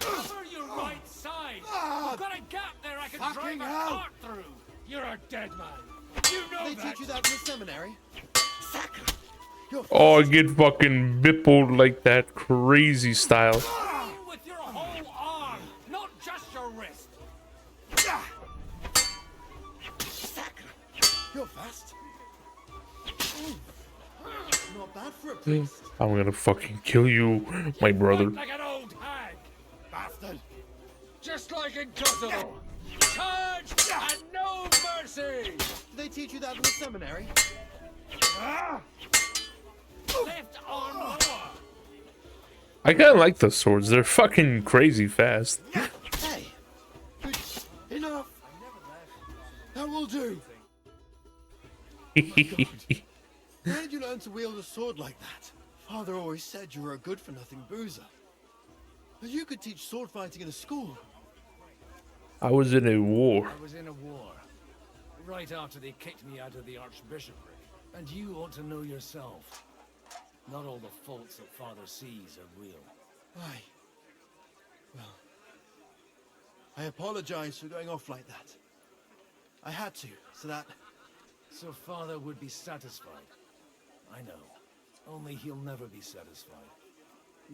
Cover your right side. I've got a gap there I can drive a cart through. You're a dead man. You know They that. teach you that in the seminary? Oh, I get fucking bippled like that crazy style. With your whole arm, not just your wrist. You're fast. Not bad for a priest. I'm gonna fucking kill you, my brother. Like an old hag. Bastard. Just like in Kosovo. Charge and no mercy. Did they teach you that in the seminary? Left arm lower. I kinda like those swords. They're fucking crazy fast. Hey. Enough. That will do. Where did you learn to wield a sword like that? Father always said you were a good-for-nothing boozer. But you could teach sword fighting in a school. I was in a war. I was in a war. Right after they kicked me out of the Archbishopric. And you ought to know yourself. Not all the faults that Father sees are real. Aye. Well, I apologize for going off like that. I had to, so that... So Father would be satisfied. I know. Only he'll never be satisfied.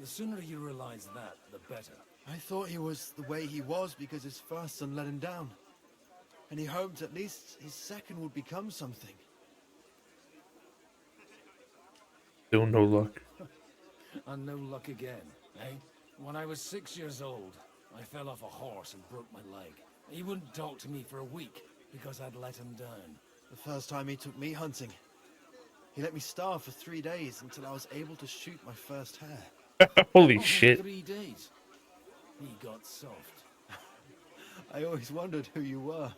The sooner you realize that, the better. I thought he was the way he was because his first son let him down. And he hoped at least his second would become something. Still no luck. And no luck again, eh? When I was 6 years old, I fell off a horse and broke my leg. He wouldn't talk to me for a week because I'd let him down. The first time he took me hunting, he let me starve for 3 days until I was able to shoot my first hare. Holy Only shit. 3 days. He got soft. I always wondered who you were.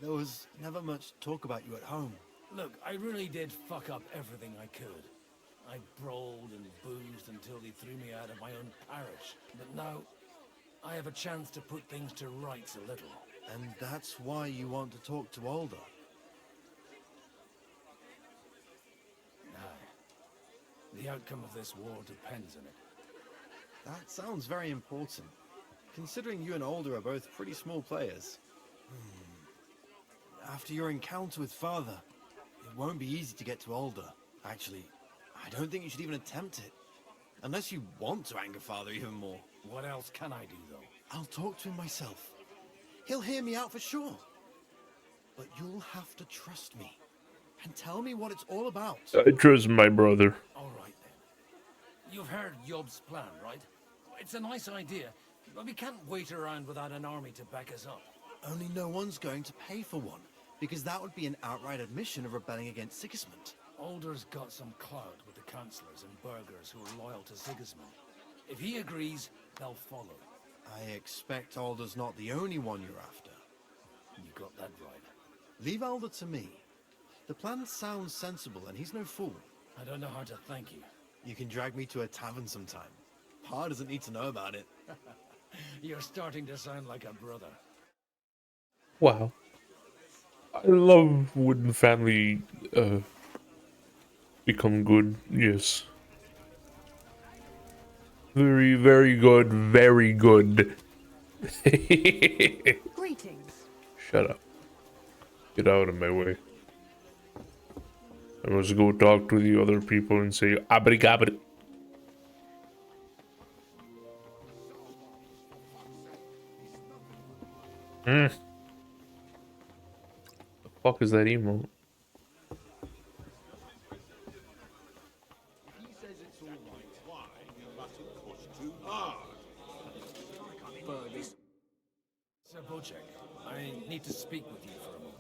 There was never much talk about you at home. Look, I really did fuck up everything I could. I brawled and boozed until they threw me out of my own parish. But now, I have a chance to put things to rights a little. And that's why you want to talk to Alder. Aye. The outcome of this war depends on it. That sounds very important, considering you and Alder are both pretty small players. After your encounter with Father, it won't be easy to get to Alder. Actually, I don't think you should even attempt it. Unless you want to anger Father even more. What else can I do, though? I'll talk to him myself. He'll hear me out for sure. But you'll have to trust me. And tell me what it's all about. I trust my brother. All right, then. You've heard Yob's plan, right? It's a nice idea, but we can't wait around without an army to back us up. Only no one's going to pay for one, because that would be an outright admission of rebelling against Sigismund. Alder's got some clout with the councillors and burghers who are loyal to Sigismund. If he agrees, they'll follow. I expect Alder's not the only one you're after. You got that right. Leave Alder to me. The plan sounds sensible, and he's no fool. I don't know how to thank you. You can drag me to a tavern sometime. Pa doesn't need to know about it. You're starting to sound like a brother. Wow. I love when family become good. Yes. Very, very good. Very good. Greetings. Shut up. Get out of my way. I must go talk to the other people and say abrigabri. The fuck is that emote? Sir Bocek, I need to speak with you for a moment.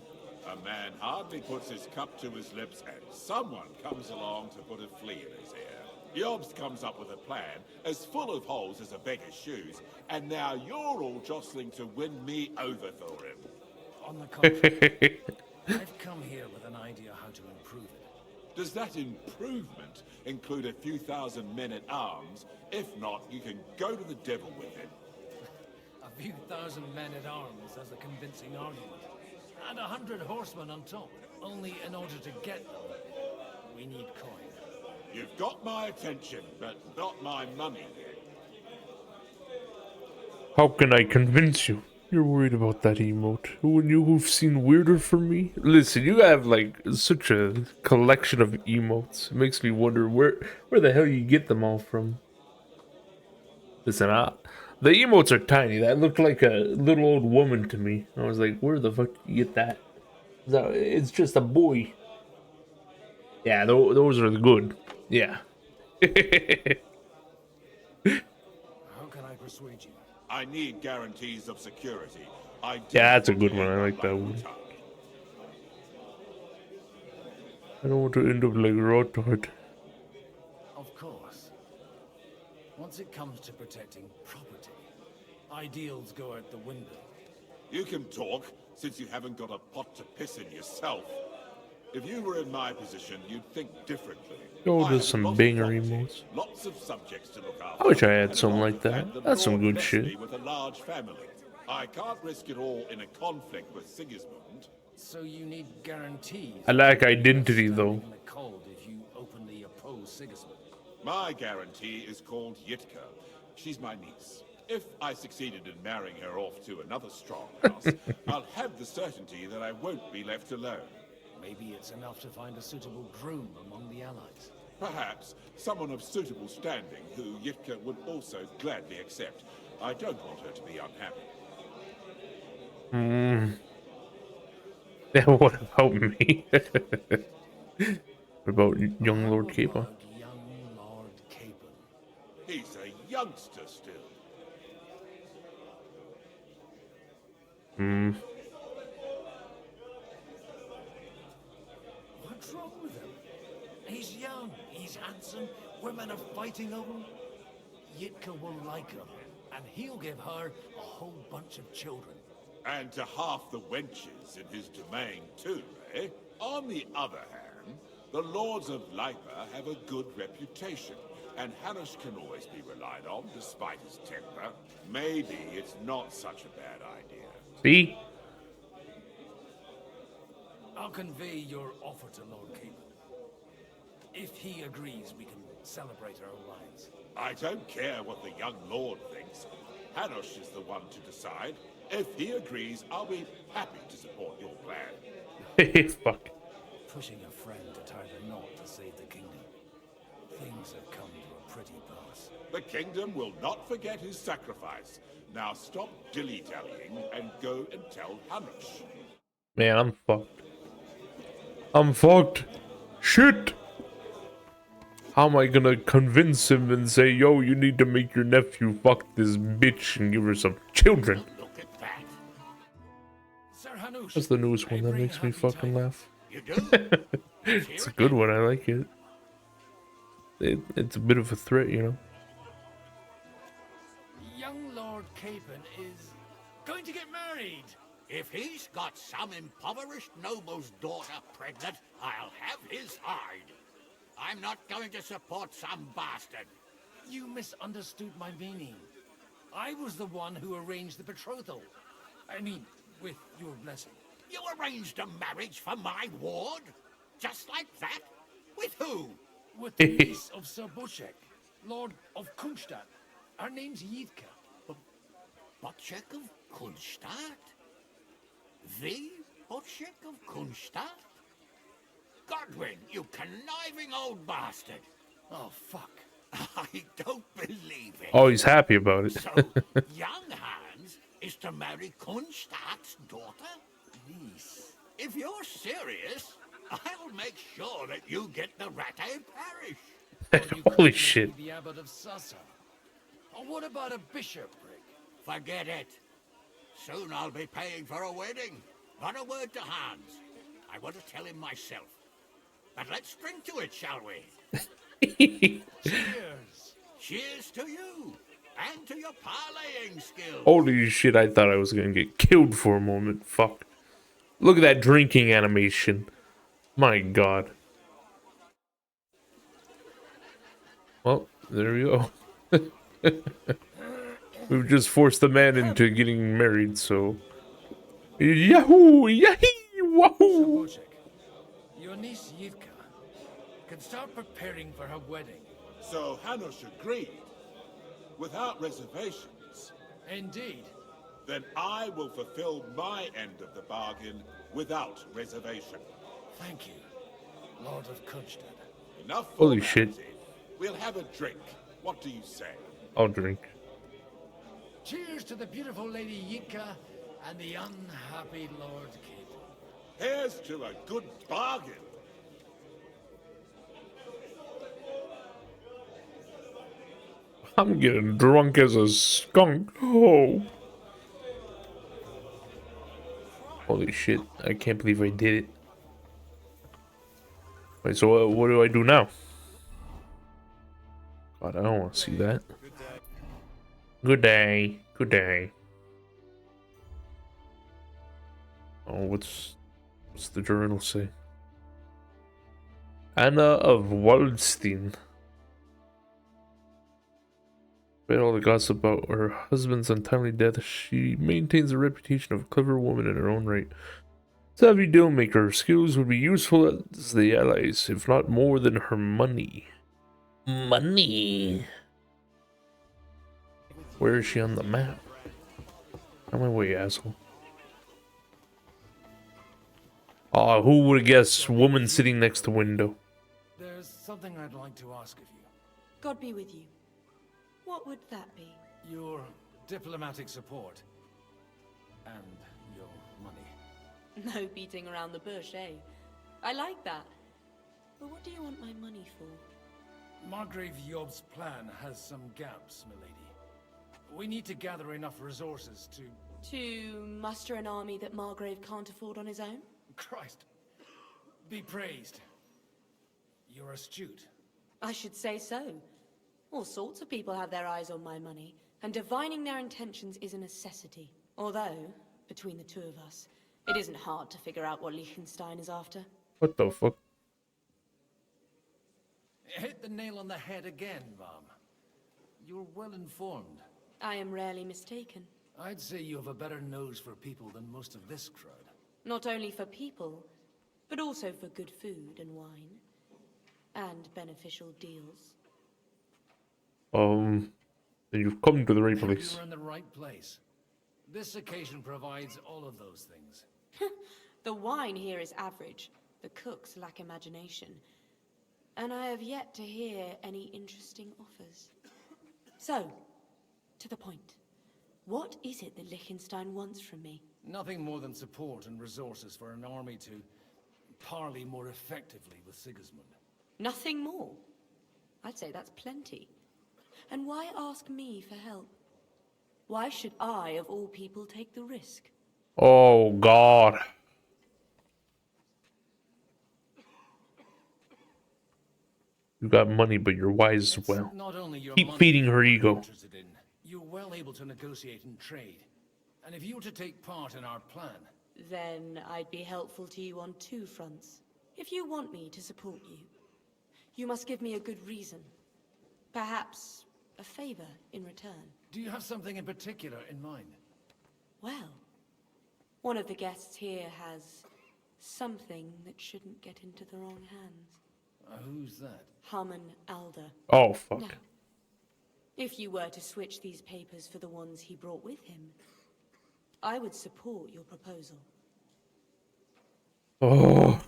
A man hardly puts his cup to his lips and someone comes along to put a flea in his ear. Yobs comes up with a plan as full of holes as a beggar's shoes, and now you're all jostling to win me over for him. On the contrary, I've come here with an idea how to improve it. Does that improvement include a few thousand men-at-arms? If not, you can go to the devil with it. A few thousand men-at-arms as a convincing argument. And 100 horsemen on top. Only in order to get them, we need coin. You've got my attention, but not my money. How can I convince you? You're worried about that emote. When you've seen weirder from me? Listen, you have like such a collection of emotes. It makes me wonder where the hell you get them all from. Listen, the emotes are tiny. That looked like a little old woman to me. I was like, where the fuck did you get that? It's just a boy. Yeah, those are good. Yeah. How can I persuade you? I need guarantees of security. Yeah, that's a good one. I like that one. I don't want to end up like Rotard. Of course. Once it comes to protecting property, ideals go out the window. You can talk, since you haven't got a pot to piss in yourself. If you were in my position, you'd think differently. Oh, there's some banger emotes. Lots of subjects to look after. I wish I had something like that. That's some good shit. With a large family. I can't risk it all in a conflict with Sigismund. So you need guarantees. I lack identity though. In the cold if you openly oppose Sigismund. My guarantee is called Yitka. She's my niece. If I succeeded in marrying her off to another strong house, I'll have the certainty that I won't be left alone. Maybe it's enough to find a suitable groom among the allies. Perhaps someone of suitable standing who Yitka would also gladly accept. I don't want her to be unhappy. Yeah, what about me? What about young Lord Capo? Young Lord Capon. He's a youngster still. What's wrong with him? He's young, he's handsome, women are fighting over him. Yitka will like him, and he'll give her a whole bunch of children. And to half the wenches in his domain too, eh? On the other hand, the Lords of Lipa have a good reputation, and Hanush can always be relied on despite his temper. Maybe it's not such a bad idea. See? I'll convey your offer to Lord Capon. If he agrees, we can celebrate our alliance. I don't care what the young lord thinks. Hanush is the one to decide. If he agrees, I'll be happy to support your plan. Fuck. Pushing a friend to tie the knot to save the kingdom. Things have come to a pretty pass. The kingdom will not forget his sacrifice. Now stop dilly-dallying and go and tell Hanush. Man, I'm fucked. I'm fucked. Shit. How am I gonna convince him and say, yo, you need to make your nephew fuck this bitch and give her some children? Look at that. Sir Hanush, That's the newest one that makes me fucking laugh. You do? It's a good one, I like it. It's a bit of a threat, you know. Young Lord Capon is going to get married. If he's got some impoverished noble's daughter pregnant, I'll have his hide. I'm not going to support some bastard. You misunderstood my meaning. I was the one who arranged the betrothal. I mean, with your blessing. You arranged a marriage for my ward? Just like that? With who? With the niece of Sir Bochek, Lord of Kunstadt. Her name's Yitka. Bochek of Kunstadt? The Bochek of Kunstadt? Godwin, you conniving old bastard. Oh, fuck. I don't believe it. Oh, he's happy about it. So, young Hans is to marry Kunstadt's daughter? Niece. If you're serious, I'll make sure that you get the Rattay parish. Holy shit. The abbot of Sassa. Or what about a bishopric? Forget it. Soon I'll be paying for a wedding. Not a word to Hans. I want to tell him myself. But let's drink to it, shall we? Cheers. Cheers to you. And to your parlaying skills. Holy shit, I thought I was gonna get killed for a moment. Fuck. Look at that drinking animation. My god. Well, there we go. We've just forced the man into getting married, so... Yahoo! Yahee! Wahoo! Your niece Yitka can start preparing for her wedding. So Hanush agreed, without reservations. Indeed. Then I will fulfill my end of the bargain without reservation. Thank you, Lord of Kunstadt. Enough. Holy shit. We'll have a drink. What do you say? I'll drink. Cheers to the beautiful Lady Yitka and the unhappy Lord Capon. Here's to a good bargain. I'm getting drunk as a skunk. Oh. Holy shit. I can't believe I did it. Wait, so what do I do now? God, I don't want to see that. Good day. Good day. Oh, what's the journal say? Anna of Waldstein. Despite all the gossip about her husband's untimely death, she maintains a reputation of a clever woman in her own right. Savvy deal maker, her skills would be useful as the allies, if not more than her money. Money. Where is she on the map? On my way, asshole. Oh, who would have guessed woman sitting next to window? There's something I'd like to ask of you. God be with you. What would that be? Your diplomatic support. And your money. No beating around the bush, eh? I like that. But what do you want my money for? Margrave Yob's plan has some gaps, milady. We need to gather enough resources to... To muster an army that Margrave can't afford on his own? Christ. Be praised. You're astute. I should say so. All sorts of people have their eyes on my money, and divining their intentions is a necessity. Although, between the two of us, it isn't hard to figure out what Liechtenstein is after. What the fuck? Hit the nail on the head again, Mom. You're well informed. I am rarely mistaken. I'd say you have a better nose for people than most of this crowd. Not only for people, but also for good food and wine. And beneficial deals. Then you've come to the right place. You're in the right place. This occasion provides all of those things. The wine here is average. The cooks lack imagination. And I have yet to hear any interesting offers. So, to the point. What is it that Liechtenstein wants from me? Nothing more than support and resources for an army to parley more effectively with Sigismund. Nothing more? I'd say that's plenty. And why ask me for help? Why should I, of all people, take the risk? Oh, God. You got money, but you're wise as well. Not only your Keep money feeding her you're ego. interested in, you're well able to negotiate and trade. And if you were to take part in our plan... Then I'd be helpful to you on two fronts. If you want me to support you, you must give me a good reason. Perhaps a favor in return. Do you have something in particular in mind? Well, one of the guests here has something that shouldn't get into the wrong hands. Who's that? Harman Alder. Oh, fuck. Now, if you were to switch these papers for the ones he brought with him, I would support your proposal. Oh.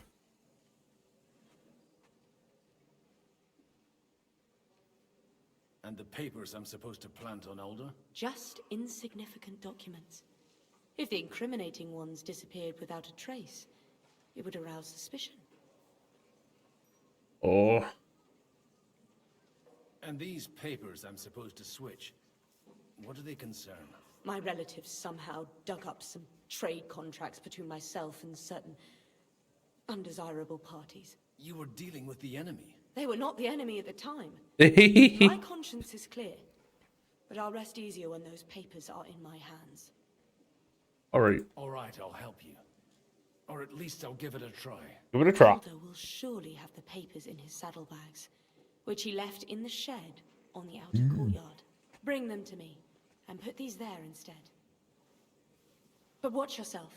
And the papers I'm supposed to plant on Alder? Just insignificant documents. If the incriminating ones disappeared without a trace, it would arouse suspicion. Oh. And these papers I'm supposed to switch, what do they concern? My relatives somehow dug up some trade contracts between myself and certain undesirable parties. You were dealing with the enemy. They were not the enemy at the time. My conscience is clear, but I'll rest easier when those papers are in my hands. All right. All right, I'll help you. Or at least I'll give it a try. Give it a try. Aldo will surely have the papers in his saddlebags, which he left in the shed on the outer courtyard. Bring them to me, and put these there instead. But watch yourself.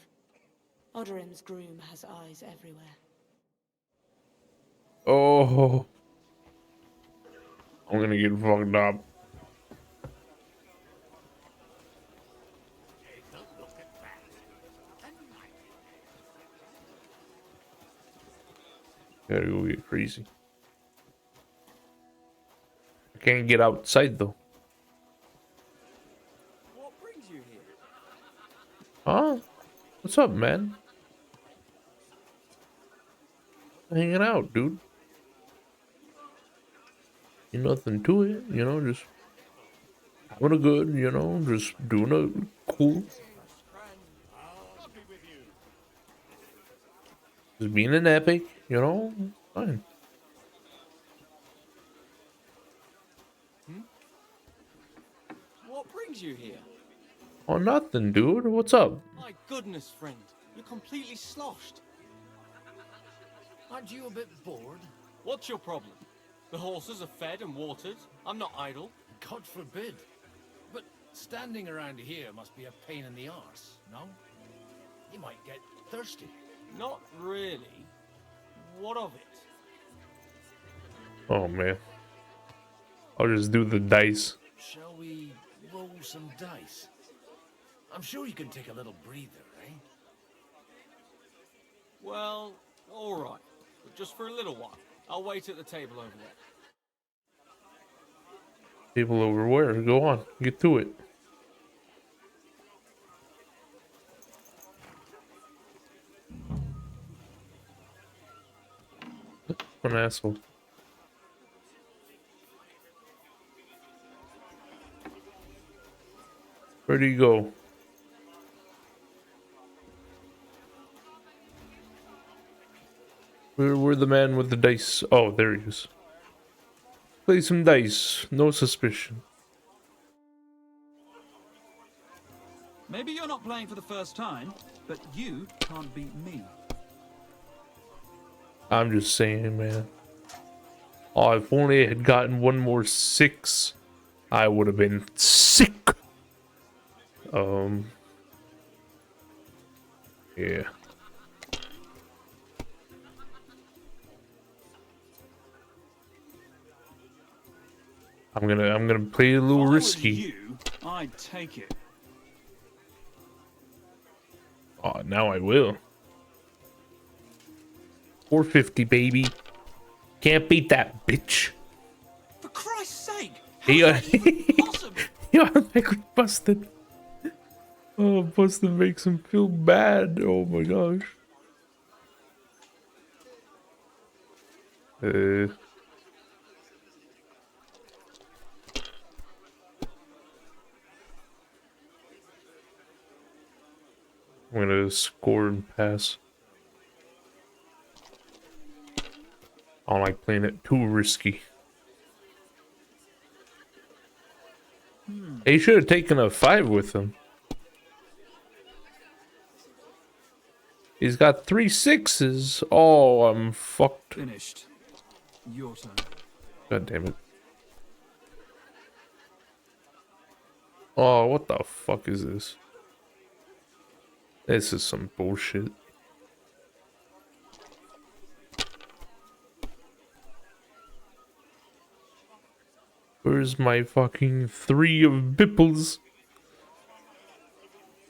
Odorim's groom has eyes everywhere. Oh. I'm gonna get fucked up. Gotta go get crazy. I can't get outside though. What brings you here? Huh? What's up, man? Hanging out, dude. Ain't nothing to it, you know, just having a good, you know, just doing a cool. Just being an epic, you know, fine. What brings you here? Oh, nothing, dude. What's up? My goodness, friend. You're completely sloshed. Aren't you a bit bored? What's your problem? The horses are fed and watered. I'm not idle. God forbid. But standing around here must be a pain in the arse, no? You might get thirsty. Not really. What of it? Oh, man. I'll just do the dice. Shall we roll some dice? I'm sure you can take a little breather, eh? Well, all right. But just for a little while. I'll wait at the table over there. Table over where? Go on, get to it. What an asshole. Where'd he go? Where the man with the dice? Oh, there he is. Play some dice. No suspicion. Maybe you're not playing for the first time, but you can't beat me. I'm just saying, man. Oh, if only I had gotten one more 6, I would have been sick. Yeah. I'm gonna play a little risky. You, I'd take it. Oh, now I will. 450, baby. Can't beat that, bitch. For Christ's sake! He automatically busted. Oh, busted makes him feel bad. Oh my gosh. I'm gonna score and pass. I don't like playing it too risky. He should have taken a 5 with him. He's got 3 6s. Oh, I'm fucked. Finished. Your turn. God damn it. Oh, what the fuck is this? This is some bullshit. Where's my fucking 3 of bipples?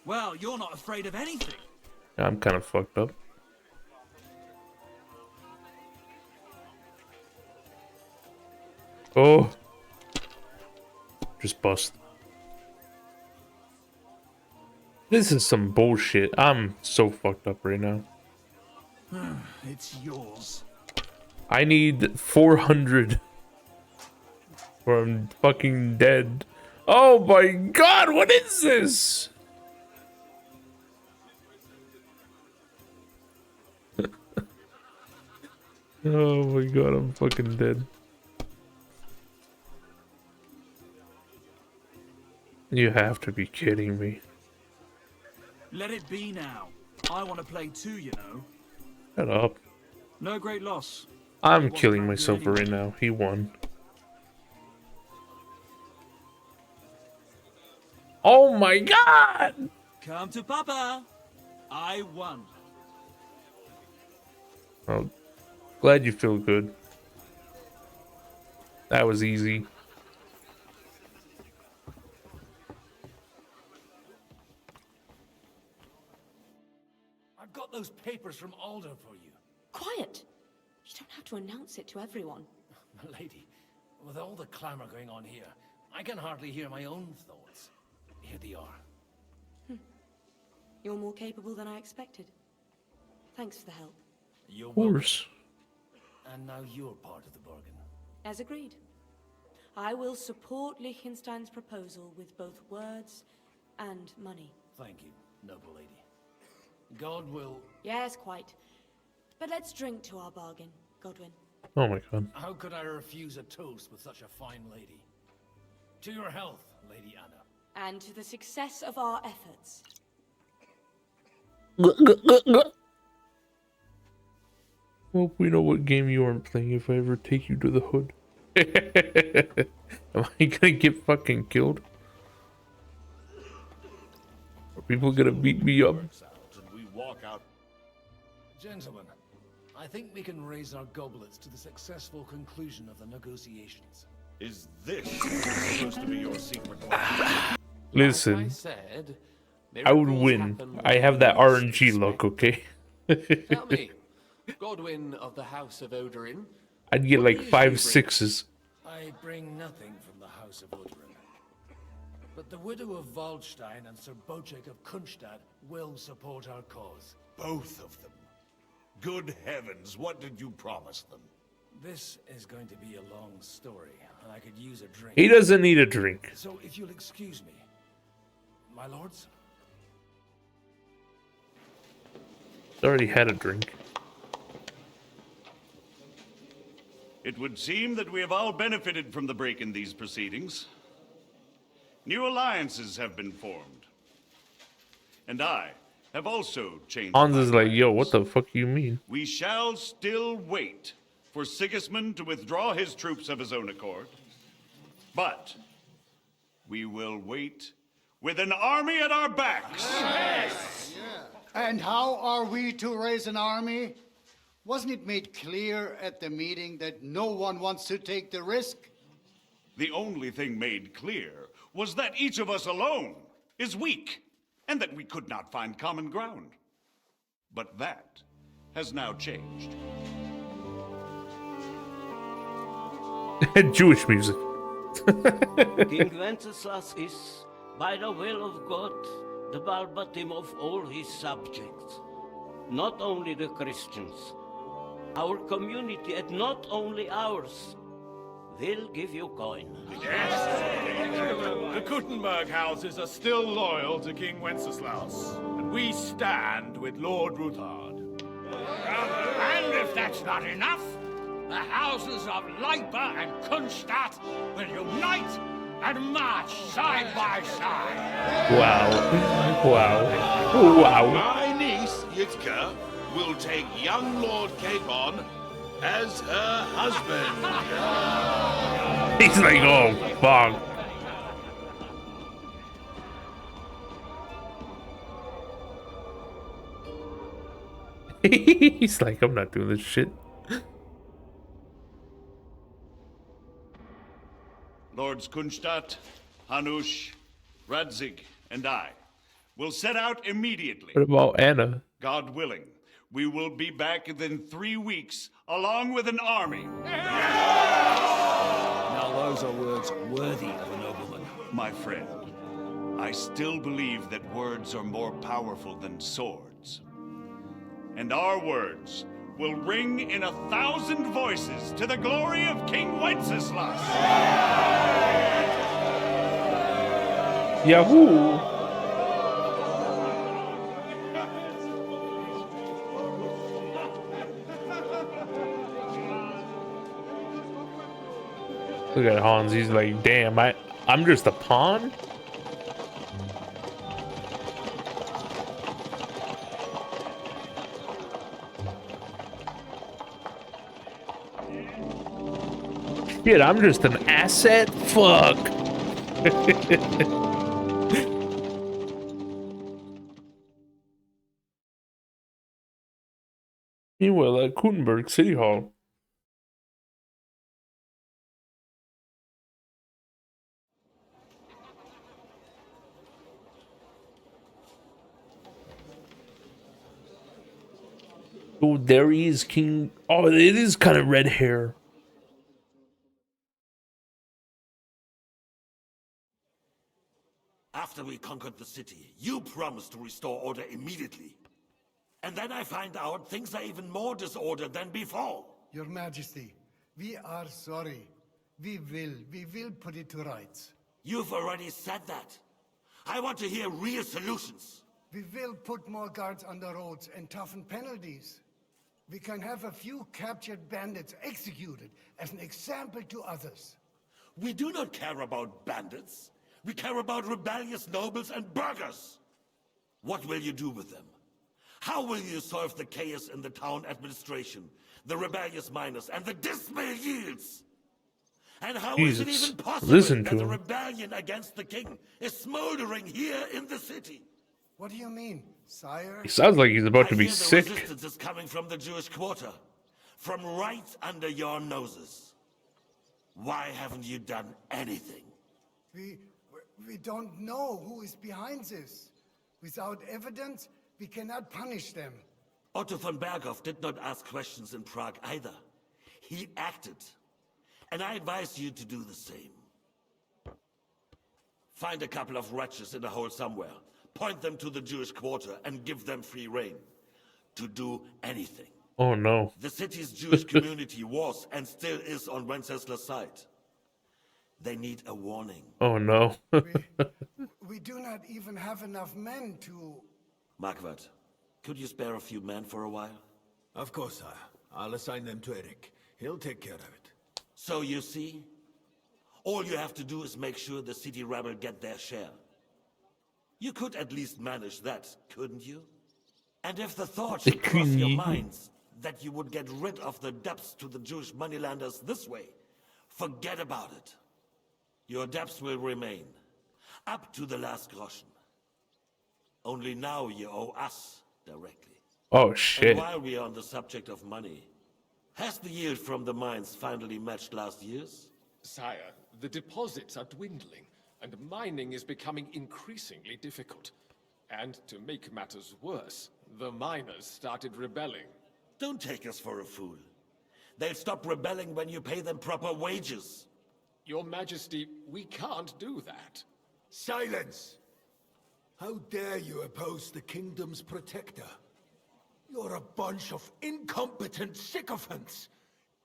Well, you're not afraid of anything. I'm kind of fucked up. Oh. Just bust. This is some bullshit. I'm so fucked up right now. It's yours. I need 400. Or I'm fucking dead. Oh my god, what is this? Oh my god, I'm fucking dead. You have to be kidding me. Let it be now. I want to play too, you know. Shut up. No great loss. I'm killing myself right now. He won. Oh my god! Come to Papa. I won. Oh, glad you feel good. That was easy. I've got those papers from Alder for you. Quiet! You don't have to announce it to everyone. My lady, with all the clamor going on here, I can hardly hear my own thoughts. Here they are. You're more capable than I expected. Thanks for the help. You're Of course. welcome. And now you're part of the bargain. As agreed. I will support Liechtenstein's proposal with both words and money. Thank you, noble lady. God will... Yes, quite. But let's drink to our bargain, Godwin. Oh my god. How could I refuse a toast with such a fine lady? To your health, Lady Anna. And to the success of our efforts. Hope we know what game you aren't playing if I ever take you to the hood. Am I gonna get fucking killed? Are people gonna beat me up? And we walk out. Gentlemen, I think we can raise our goblets to the successful conclusion of the negotiations. Is this supposed to be your secret weapon? Listen, said, I would win. I have that RNG luck, okay? Tell me, Godwin of the House of Odorin, I'd get like 5 6s. I bring nothing from the House of Udrin. But the widow of Waldstein and Sir Bocek of Kunstadt will support our cause. Both of them. Good heavens, what did you promise them? This is going to be a long story, and I could use a drink. He doesn't need a drink. So if you'll excuse me, my lords? Already had a drink. It would seem that we have all benefited from the break in these proceedings. New alliances have been formed. And I have also changed Hans my is like, plans. yo, what the fuck you mean? We shall still wait for Sigismund to withdraw his troops of his own accord. But we will wait with an army at our backs. Yes. And how are we to raise an army? Wasn't it made clear at the meeting that no one wants to take the risk? The only thing made clear was that each of us alone is weak, and that we could not find common ground. But that has now changed. Jewish music. King Wenceslas is, by the will of God, the Balbatim of all his subjects. Not only the Christians, our community, and not only ours, will give you coin. The Kuttenberg houses are still loyal to King Wenceslaus, and we stand with Lord Ruthard. And if that's not enough, the houses of Leipa and Kunstadt will unite and march side by side. Wow. Wow. Wow. My niece, Yitzka, will take young Lord Capon as her husband. He's like, oh, fuck. He's like, I'm not doing this shit. Lords Kunstadt, Hanush, Radzig, and I will set out immediately. What about Anna? God willing, we will be back within 3 weeks, along with an army. Now those are words worthy of a nobleman. My friend, I still believe that words are more powerful than swords. And our words will ring in 1,000 voices to the glory of King Wenceslas. Yahoo! Look at Hans, he's like, damn, I'm just a pawn? Shit, I'm just an asset? Fuck. Meanwhile, at Kuttenberg City Hall. Oh, there he is, King. Oh, it is kind of red hair. After we conquered the city, you promised to restore order immediately. And then I find out things are even more disordered than before. Your Majesty, we are sorry. We will put it to rights. You've already said that. I want to hear real solutions. We will put more guards on the roads and toughen penalties. We can have a few captured bandits executed as an example to others. We do not care about bandits. We care about rebellious nobles and burghers. What will you do with them? How will you solve the chaos in the town administration, the rebellious miners, and the dismal yields? And how is it even possible that a rebellion against the king is smoldering here in the city? What do you mean, sire? He sounds like he's about to be I hear sick. the resistance is coming from the Jewish quarter, from right under your noses. Why haven't you done anything? We don't know who is behind this. Without evidence, we cannot punish them. Otto von Berghoff did not ask questions in Prague either. He acted. And I advise you to do the same. Find a couple of wretches in a hole somewhere, point them to the Jewish quarter, and give them free rein to do anything. Oh no. The city's Jewish community was and still is on Wenceslas' side. They need a warning. Oh no. We do not even have enough men to... Marquardt, could you spare a few men for a while? Of course, sire. I'll assign them to Eric. He'll take care of it. So you see, all you have to do is make sure the city rebel get their share. You could at least manage that, couldn't you? And if the thought should cross your minds that you would get rid of the debts to the Jewish moneylenders this way, forget about it. Your debts will remain, up to the last groschen. Only now you owe us directly. Oh shit. And while we are on the subject of money, has the yield from the mines finally matched last year's? Sire, the deposits are dwindling, and mining is becoming increasingly difficult. And to make matters worse, the miners started rebelling. Don't take us for a fool. They'll stop rebelling when you pay them proper wages. Your Majesty, we can't do that. Silence! How dare you oppose the kingdom's protector? You're a bunch of incompetent sycophants.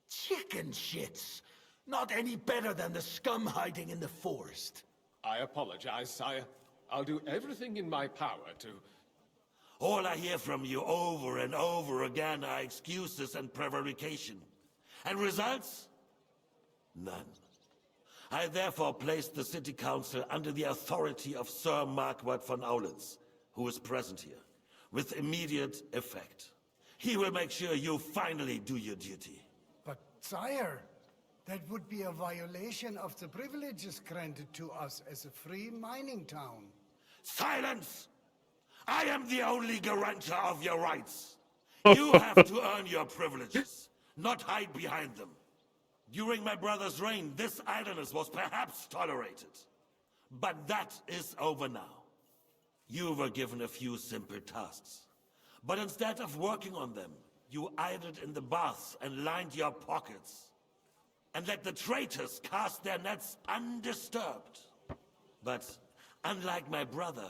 Chicken shits. Not any better than the scum hiding in the forest. I apologize, sire. I'll do everything in my power to... All I hear from you over and over again are excuses and prevarication. And results? None. I therefore placed the city council under the authority of Sir Marquardt von Aulitz, who is present here, with immediate effect. He will make sure you finally do your duty. But, sire, that would be a violation of the privileges granted to us as a free mining town. Silence! I am the only guarantor of your rights. You have to earn your privileges, not hide behind them. During my brother's reign, this idleness was perhaps tolerated. But that is over now. You were given a few simple tasks. But instead of working on them, you idled in the baths and lined your pockets. And let the traitors cast their nets undisturbed. But unlike my brother,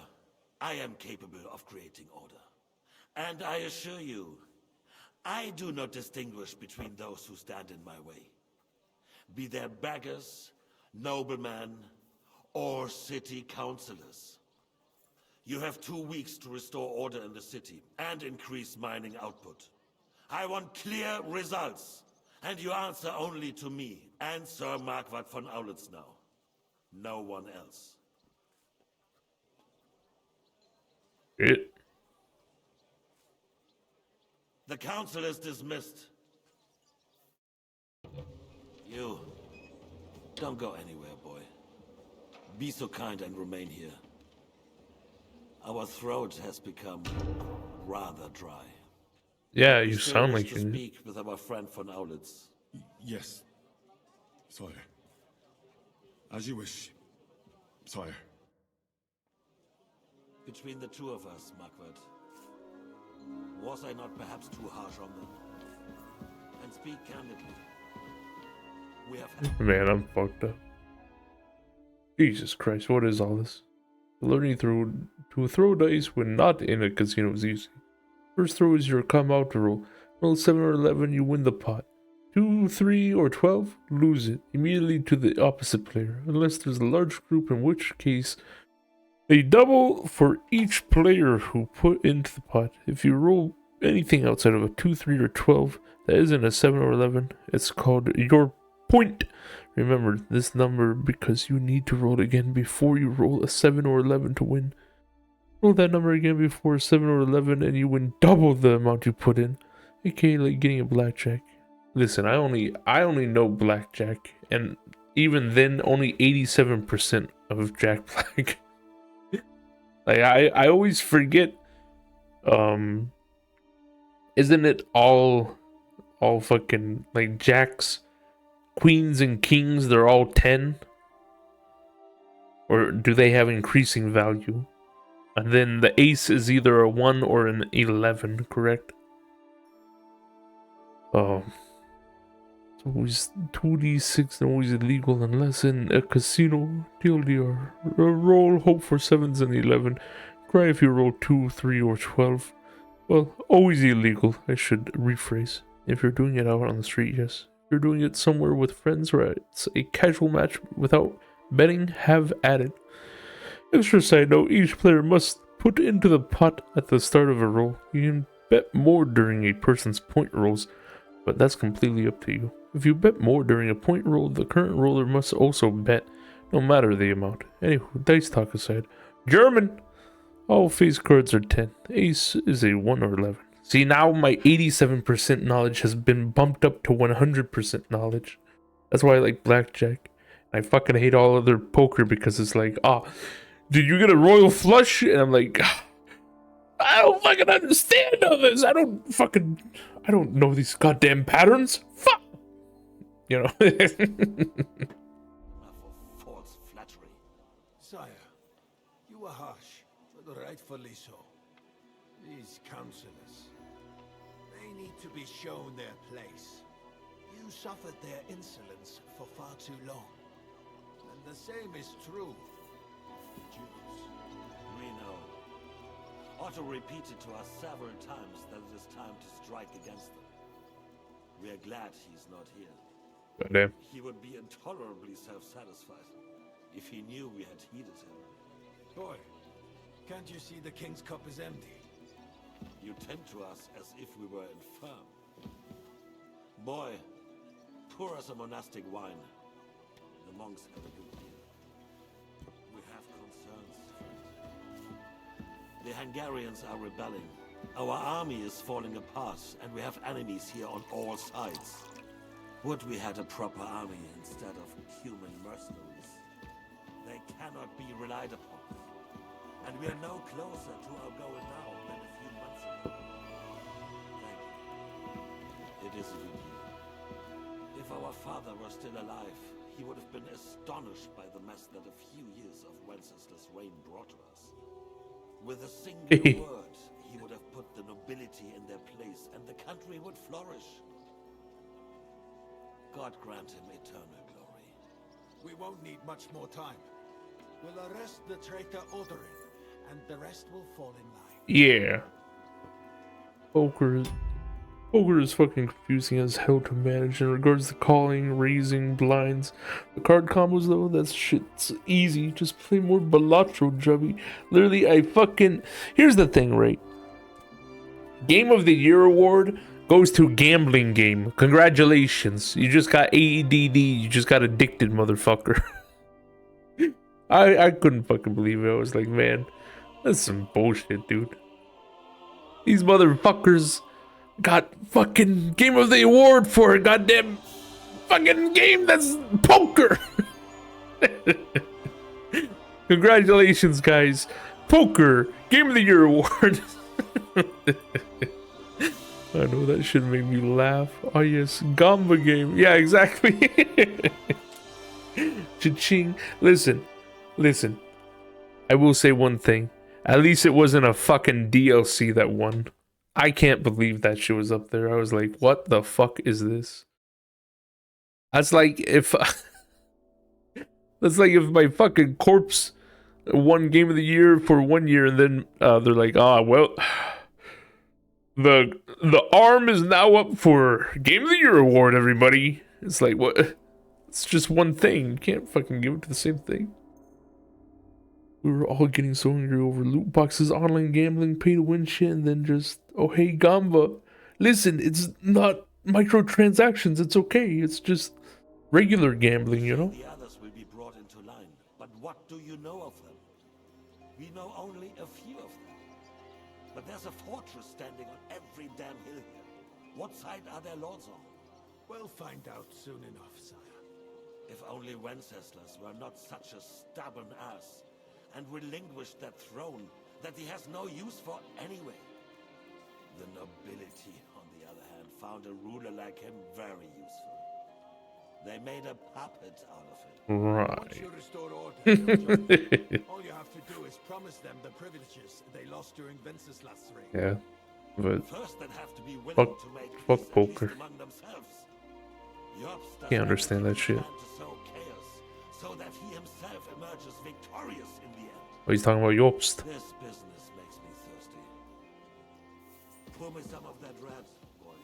I am capable of creating order. And I assure you, I do not distinguish between those who stand in my way. Be they beggars, noblemen, or city councillors. You have 2 weeks to restore order in the city and increase mining output. I want clear results, and you answer only to me and Sir Marquardt von Aulitz now. No one else. The council is dismissed. You, don't go anywhere, boy. Be so kind and remain here. Our throat has become rather dry. Yeah, you still sound wish like to you. speak with our friend von Aulitz. Yes, sire. As you wish, sire. Between the two of us, Marquardt, was I not perhaps too harsh on them? And speak candidly. We have had... Man, I'm fucked up. Jesus Christ, what is all this? Learning to throw dice when not in a casino is easy. First throw is your come out roll. Roll 7 or 11, you win the pot. 2, 3, or 12, lose it immediately to the opposite player, unless there's a large group, in which case a double for each player who put into the pot. If you roll anything outside of a 2, 3, or 12 that isn't a 7 or 11, it's called your point. Remember this number because you need to roll it again before you roll a 7 or 11 to win. Roll that number again before 7 or 11 and you win double the amount you put in, aka like getting a blackjack. Listen, I only know blackjack, and even then only 87% of Jack Black. Like I always forget, isn't it all fucking like jacks, queens and kings, they're all 10? Or do they have increasing value? And then the ace is either a 1 or an 11, correct? So always 2d6 and always illegal unless in a casino. TLDR. Roll, hope for 7s and 11. Cry if you roll 2, 3, or 12. Well, always illegal, I should rephrase. If you're doing it out on the street, yes. If you're doing it somewhere with friends or it's a casual match without betting, have at it. Extra side note, each player must put into the pot at the start of a roll. You can bet more during a person's point rolls, but that's completely up to you. If you bet more during a point roll, the current roller must also bet, no matter the amount. Anywho, dice talk aside. German! All face cards are 10. Ace is a 1 or 11. See, now my 87% knowledge has been bumped up to 100% knowledge. That's why I like blackjack. I fucking hate all other poker because it's like, did you get a royal flush? And I'm like, I don't fucking understand all this. I don't know these goddamn patterns. Fuck! You know? False flattery. Sire, you were harsh, but rightfully so. These counselors, they need to be shown their place. You suffered their insolence for far too long. And the same is true of the Jews. We know. Otto repeated to us several times that it is time to strike against them. We are glad he's not here. Goddamn. He would be intolerably self-satisfied if he knew we had heeded him. Boy, can't you see the king's cup is empty? You tend to us as if we were infirm. Boy, pour us a monastic wine. The monks have a good deal. We have concerns, friend. The Hungarians are rebelling. Our army is falling apart, and we have enemies here on all sides. Would we had a proper army instead of human mercenaries? They cannot be relied upon. And we are no closer to our goal now than a few months ago. Thank you. It is a good year. If our father were still alive, he would have been astonished by the mess that a few years of Wenceslas' reign brought to us. With a single word, he would have put the nobility in their place, and the country would flourish. God grant him eternal glory. We won't need much more time. We'll arrest the traitor Odorin, and the rest will fall in line. Yeah. Poker is fucking confusing as hell to manage in regards to calling, raising, blinds. The card combos though, that shit's easy. Just play more Balatro, Jubby. Literally, here's the thing, right? Game of the Year award goes to Gambling Game. Congratulations. You just got ADD. You just got addicted, motherfucker. I couldn't fucking believe it. I was like, man, that's some bullshit, dude. These motherfuckers got fucking Game of the Award for a goddamn fucking game that's poker. Congratulations, guys. Poker Game of the Year award. I know that should make me laugh. Oh yes, Gamba game. Yeah, exactly. Cha-ching. Listen. I will say one thing. At least it wasn't a fucking DLC that won. I can't believe that shit was up there. I was like, what the fuck is this? That's like if my fucking corpse won Game of the Year for 1 year and then they're like, well, the arm is now up for Game of the Year award, everybody. It's like, what? It's just one thing. You can't fucking give it to the same thing. We were all getting so angry over loot boxes, online gambling, pay to win shit, and then just, oh hey Gamba, listen, it's not microtransactions, it's okay, it's just regular gambling, you know? The others will be brought into line, but what do you know of them? We know only a few of them. But there's a fortress standing on every damn hill here. What side are their lords on? We'll find out soon enough, sire. If only Wenceslas were not such a stubborn ass, and relinquished that throne that he has no use for anyway. The nobility, on the other hand, found a ruler like him very useful. They made a puppet out of it. Right. Once you restore order, all you have to do is promise them the privileges they lost during Wenceslas' reign. Yeah, but first they'd have to be willing fuck to make poker. among themselves. Can't understand that shit. So that he himself emerges victorious in the end. Oh, he's talking about Jobst. This business makes me thirsty. Pour me some of that red, boy.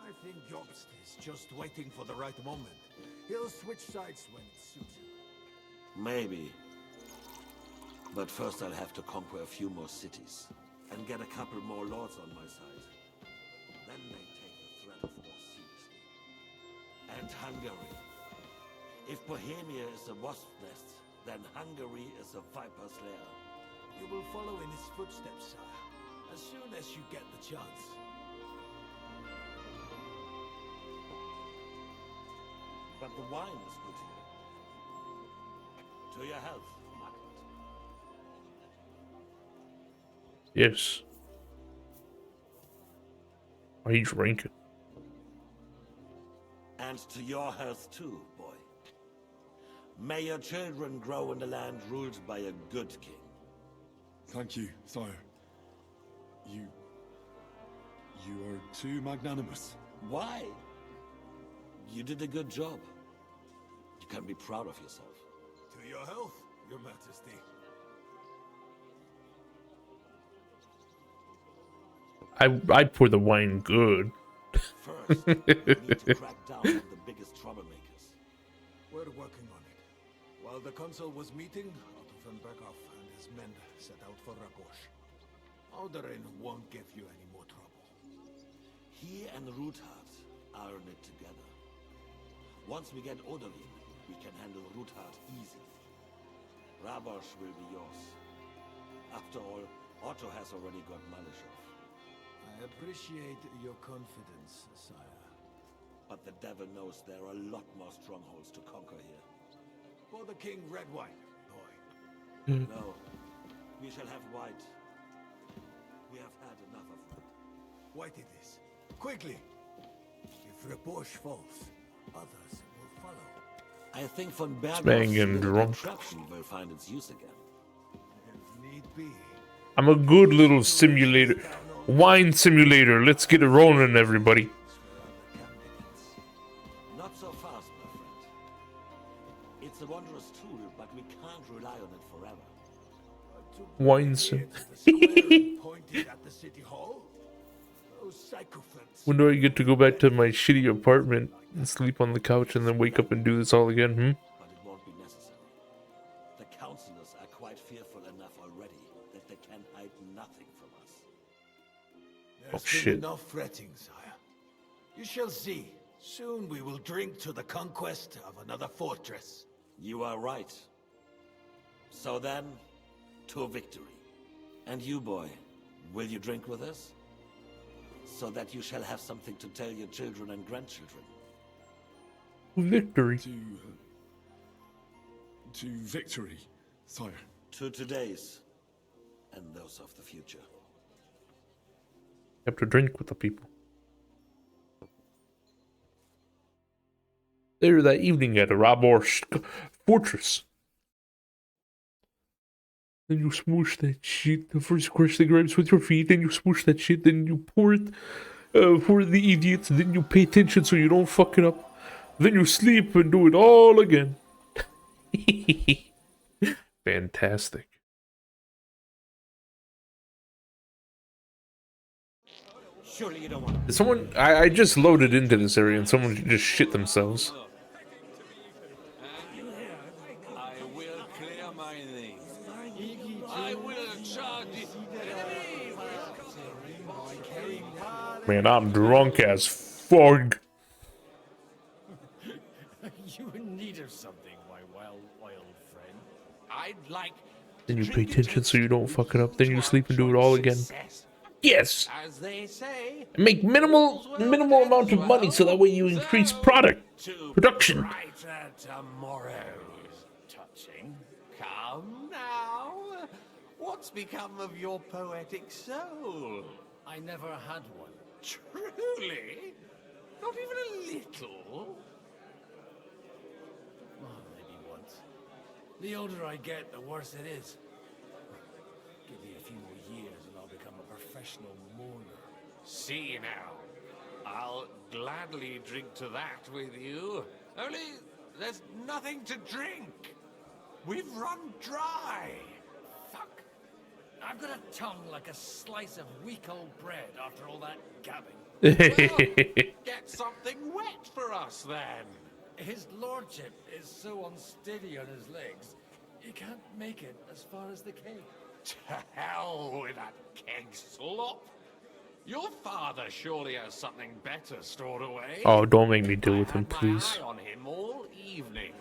I think Jobst is just waiting for the right moment. He'll switch sides when it suits him. Maybe. But first I'll have to conquer a few more cities. And get a couple more lords on my side. Then they take the threat of war seriously. And Hungary. If Bohemia is a wasp nest, then Hungary is a viper's lair. You will follow in his footsteps, sire, as soon as you get the chance. But the wine is good here. To your health, Margaret. Yes. Why are you drinking? And to your health too, boy. May your children grow in a land ruled by a good king. Thank you, sire. You are too magnanimous. Why? You did a good job. You can be proud of yourself. To your health, your majesty. I'd pour the wine good. First, we need to crack down on the biggest troublemakers. We're working on it. While the council was meeting, Otto von Berghoff and his men set out for Rabosch. Alderin won't give you any more trouble. He and Ruthard are in it together. Once we get Odorin, we can handle Ruthard easy. Rabosch will be yours. After all, Otto has already got Malishov. I appreciate your confidence, sire. But the devil knows there are a lot more strongholds to conquer here. For the king, red wine, boy. No, we shall have white. We have had enough of red. White it is. Quickly! If Rabosch falls, others will follow. I think von Berghoff's Banging drunk. contraption will find its use again. If need be. I'm a good little simulator. Wine simulator. Let's get it rolling, everybody. Not so fast, my friend. It's a wondrous tool, but we can't rely on it forever. Wine sim. Pointed at the city hall? Those sycophants. When do I get to go back to my shitty apartment and sleep on the couch and then wake up and do this all again? But it won't be necessary. The councillors are quite fearful enough already that they can hide nothing from us. There's shit. been enough fretting, sire. You shall see. Soon we will drink to the conquest of another fortress. You are right. So then, to victory. And you, boy, will you drink with us? So that you shall have something to tell your children and grandchildren. Victory. To victory, sire. To today's, and those of the future. You have to drink with the people. Later that evening at a Rabosch fortress. Then you smoosh that shit. First crush the grapes with your feet, then you smoosh that shit, then you pour it for the idiots, then you pay attention so you don't fuck it up. Then you sleep and do it all again. Fantastic. Surely you don't want Did someone... I just loaded into this area and someone just shit themselves. I will clear my name. I will charge it. Man, I'm drunk as fuck. You in need of something, my well-oiled friend. I'd like Then you pay attention so you don't fuck it up. Then you sleep and do it all again. Yes! as they say. And make minimal amount of money so that way you increase production. Brighter tomorrows. Touching. Come now. What's become of your poetic soul? I never had one. Truly? Not even a little? Oh, maybe once. The older I get, the worse it is. Give me a few more years and I'll become a professional mourner. See now. I'll gladly drink to that with you. Only there's nothing to drink. We've run dry. Fuck. I've got a tongue like a slice of weak old bread after all that gabbing. Well, get something wet for us then. His lordship is so unsteady on his legs, he can't make it as far as the keg. To hell with that keg slop. Your father surely has something better stored away. Oh, don't make me deal with him, My please. eye on him all evening.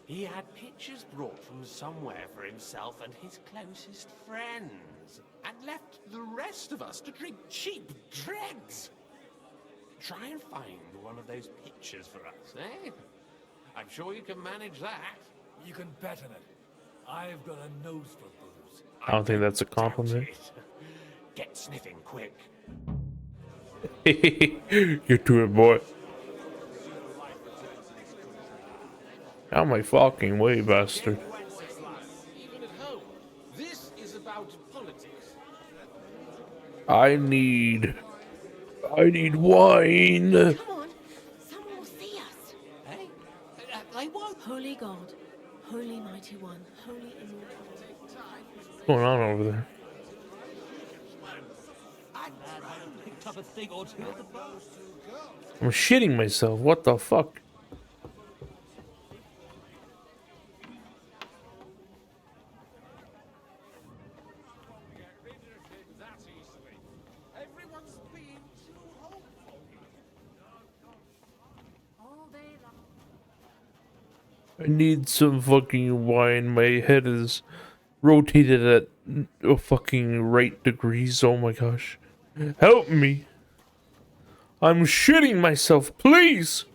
He had pictures brought from somewhere for himself and his closest friends, and left the rest of us to drink cheap dregs. Try and find one of those pictures for us, eh? I'm sure you can manage that. You can bet on it. I've got a nose for booze. I don't think that's a compliment. Get sniffing quick. Get to it, boy. Out of my fucking way, bastard. Even at home, this is about politics. I need wine. Come on, someone will see us. Hey, they won't. Holy God, holy mighty one, holy immortal. What's going on over there? Picked up a thing or two at the boat. I'm shitting myself. What the fuck? Everyone's being too hopeful. I need some fucking wine. My head is rotated at a fucking right degrees. Oh my gosh. Help me. I'm shitting myself, please.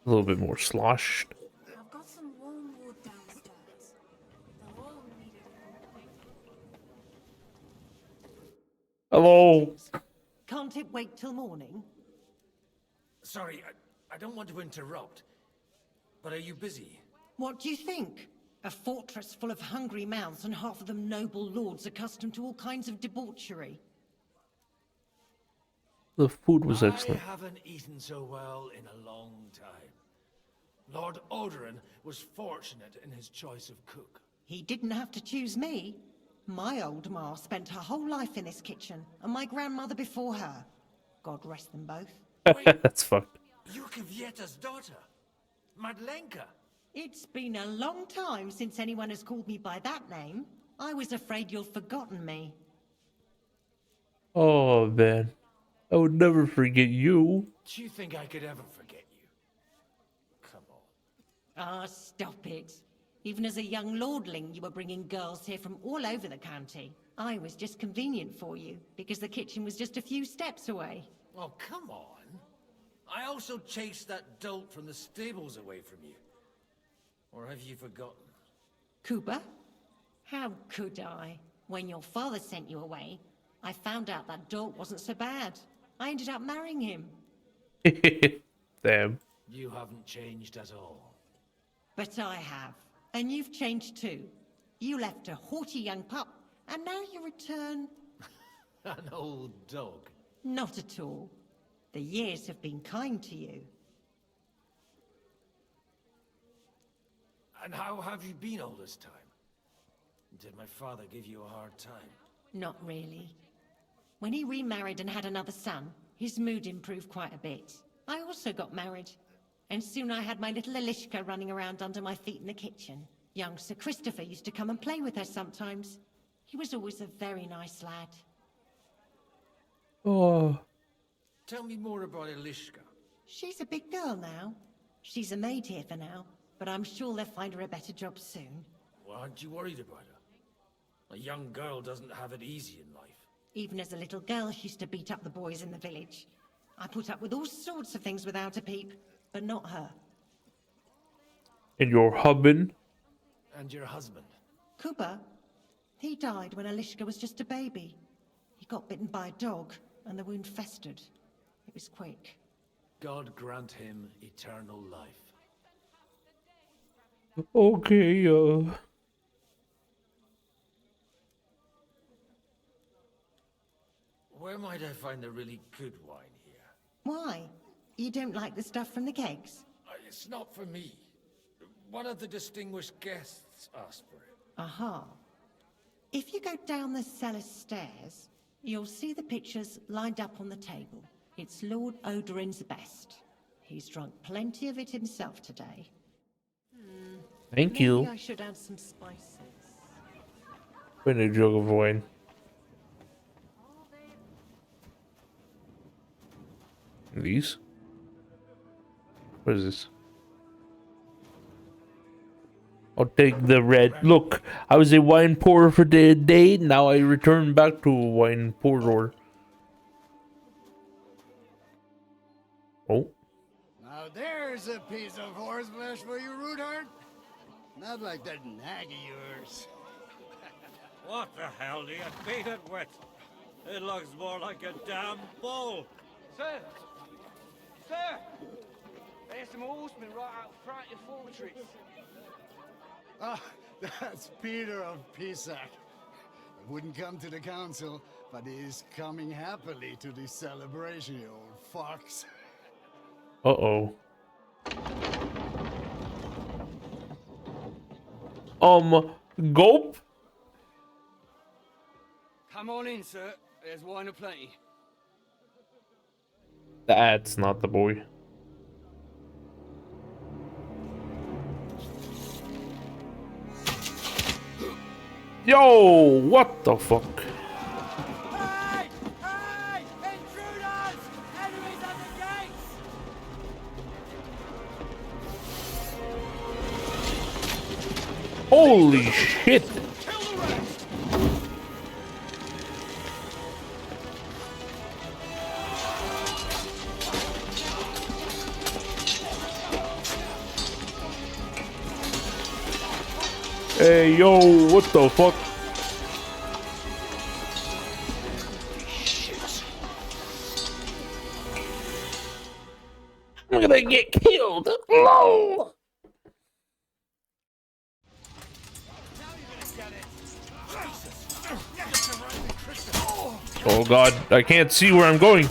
A little bit more sloshed. I've got some warm wood downstairs. They'll all need it. Hello. Can't it wait till morning? Sorry, I don't want to interrupt. But are you busy? What do you think? A fortress full of hungry mouths and half of them noble lords accustomed to all kinds of debauchery. The food was excellent. I haven't eaten so well in a long time. Lord Odoran was fortunate in his choice of cook. He didn't have to choose me. My old ma spent her whole life in this kitchen, and my grandmother before her. God rest them both. That's fucked. You Kvieta's daughter, Madlenka. It's been a long time since anyone has called me by that name. I was afraid you'd forgotten me. Oh man, I would never forget you. Do you think I could ever forget you? Come on. Ah, stop it. Even as a young lordling, you were bringing girls here from all over the county. I was just convenient for you, because the kitchen was just a few steps away. Oh, come on. I also chased that dolt from the stables away from you. Or have you forgotten? Cooper? How could I? When your father sent you away, I found out that dolt wasn't so bad. I ended up marrying him. Damn. You haven't changed at all. But I have. And you've changed too. You left a haughty young pup, and now you return... An old dog. Not at all. The years have been kind to you. And how have you been all this time? Did my father give you a hard time? Not really. When he remarried and had another son, his mood improved quite a bit. I also got married. And soon I had my little Elishka running around under my feet in the kitchen. Young Sir Christopher used to come and play with her sometimes. He was always a very nice lad. Oh. Tell me more about Elishka. She's a big girl now. She's a maid here for now, but I'm sure they'll find her a better job soon. Well, aren't you worried about her? A young girl doesn't have it easy in life. Even as a little girl, she used to beat up the boys in the village. I put up with all sorts of things without a peep, but not her. And your husband? And your husband? Cooper. He died when Elishka was just a baby. He got bitten by a dog, and the wound festered. It was quick. God grant him eternal life. Okay, Where might I find a really good wine here? Why? You don't like the stuff from the kegs? It's not for me. One of the distinguished guests asked for it. Aha. If you go down the cellar stairs, you'll see the pictures lined up on the table. It's Lord Odorin's best. He's drunk plenty of it himself today. Thank Maybe you. I should add some spices. Been a jug of wine. These? What is this? I'll take the red. Look, I was a wine pourer for the day. Now I return back to a wine pourer. Oh. Now there's a piece of horseflesh for you, Rootheart. Not like that nag of yours. What the hell do you beat it with? It looks more like a damn bull. Sir! Sir! There's some horsemen right out front of your fortress. Ah, that's Peter of Pisac. Wouldn't come to the council, but he's coming happily to the celebration, you old fox. Uh-oh. Gulp? Come on in, sir. There's wine aplenty. That's not the boy. Yo, what the fuck? Hey! Hey! Intruders! Enemies at the gates! Holy shit! Hey, yo, what the fuck? I'm gonna get killed. LOL. Oh god, I can't see where I'm going.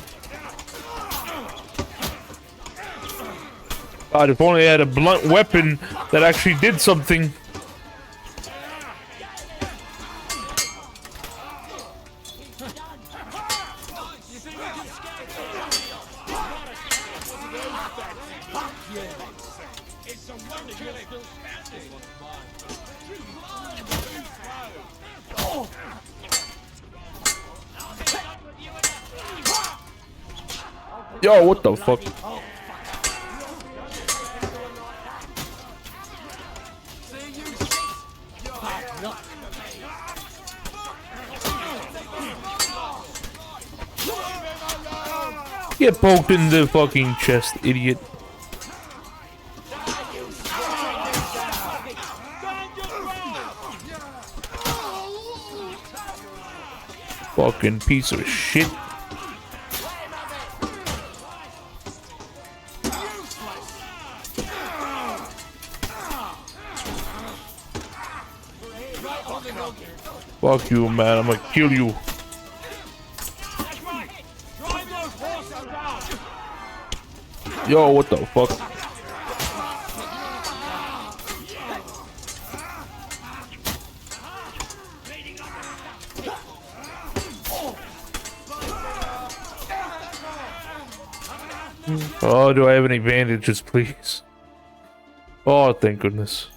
God, if only I had a blunt weapon that actually did something. Yo, what the fuck? Get poked in the fucking chest, idiot. Fucking piece of shit. Fuck you, man. I'm gonna kill you. Yo, what the fuck? Oh, do I have any bandages, please? Oh, thank goodness.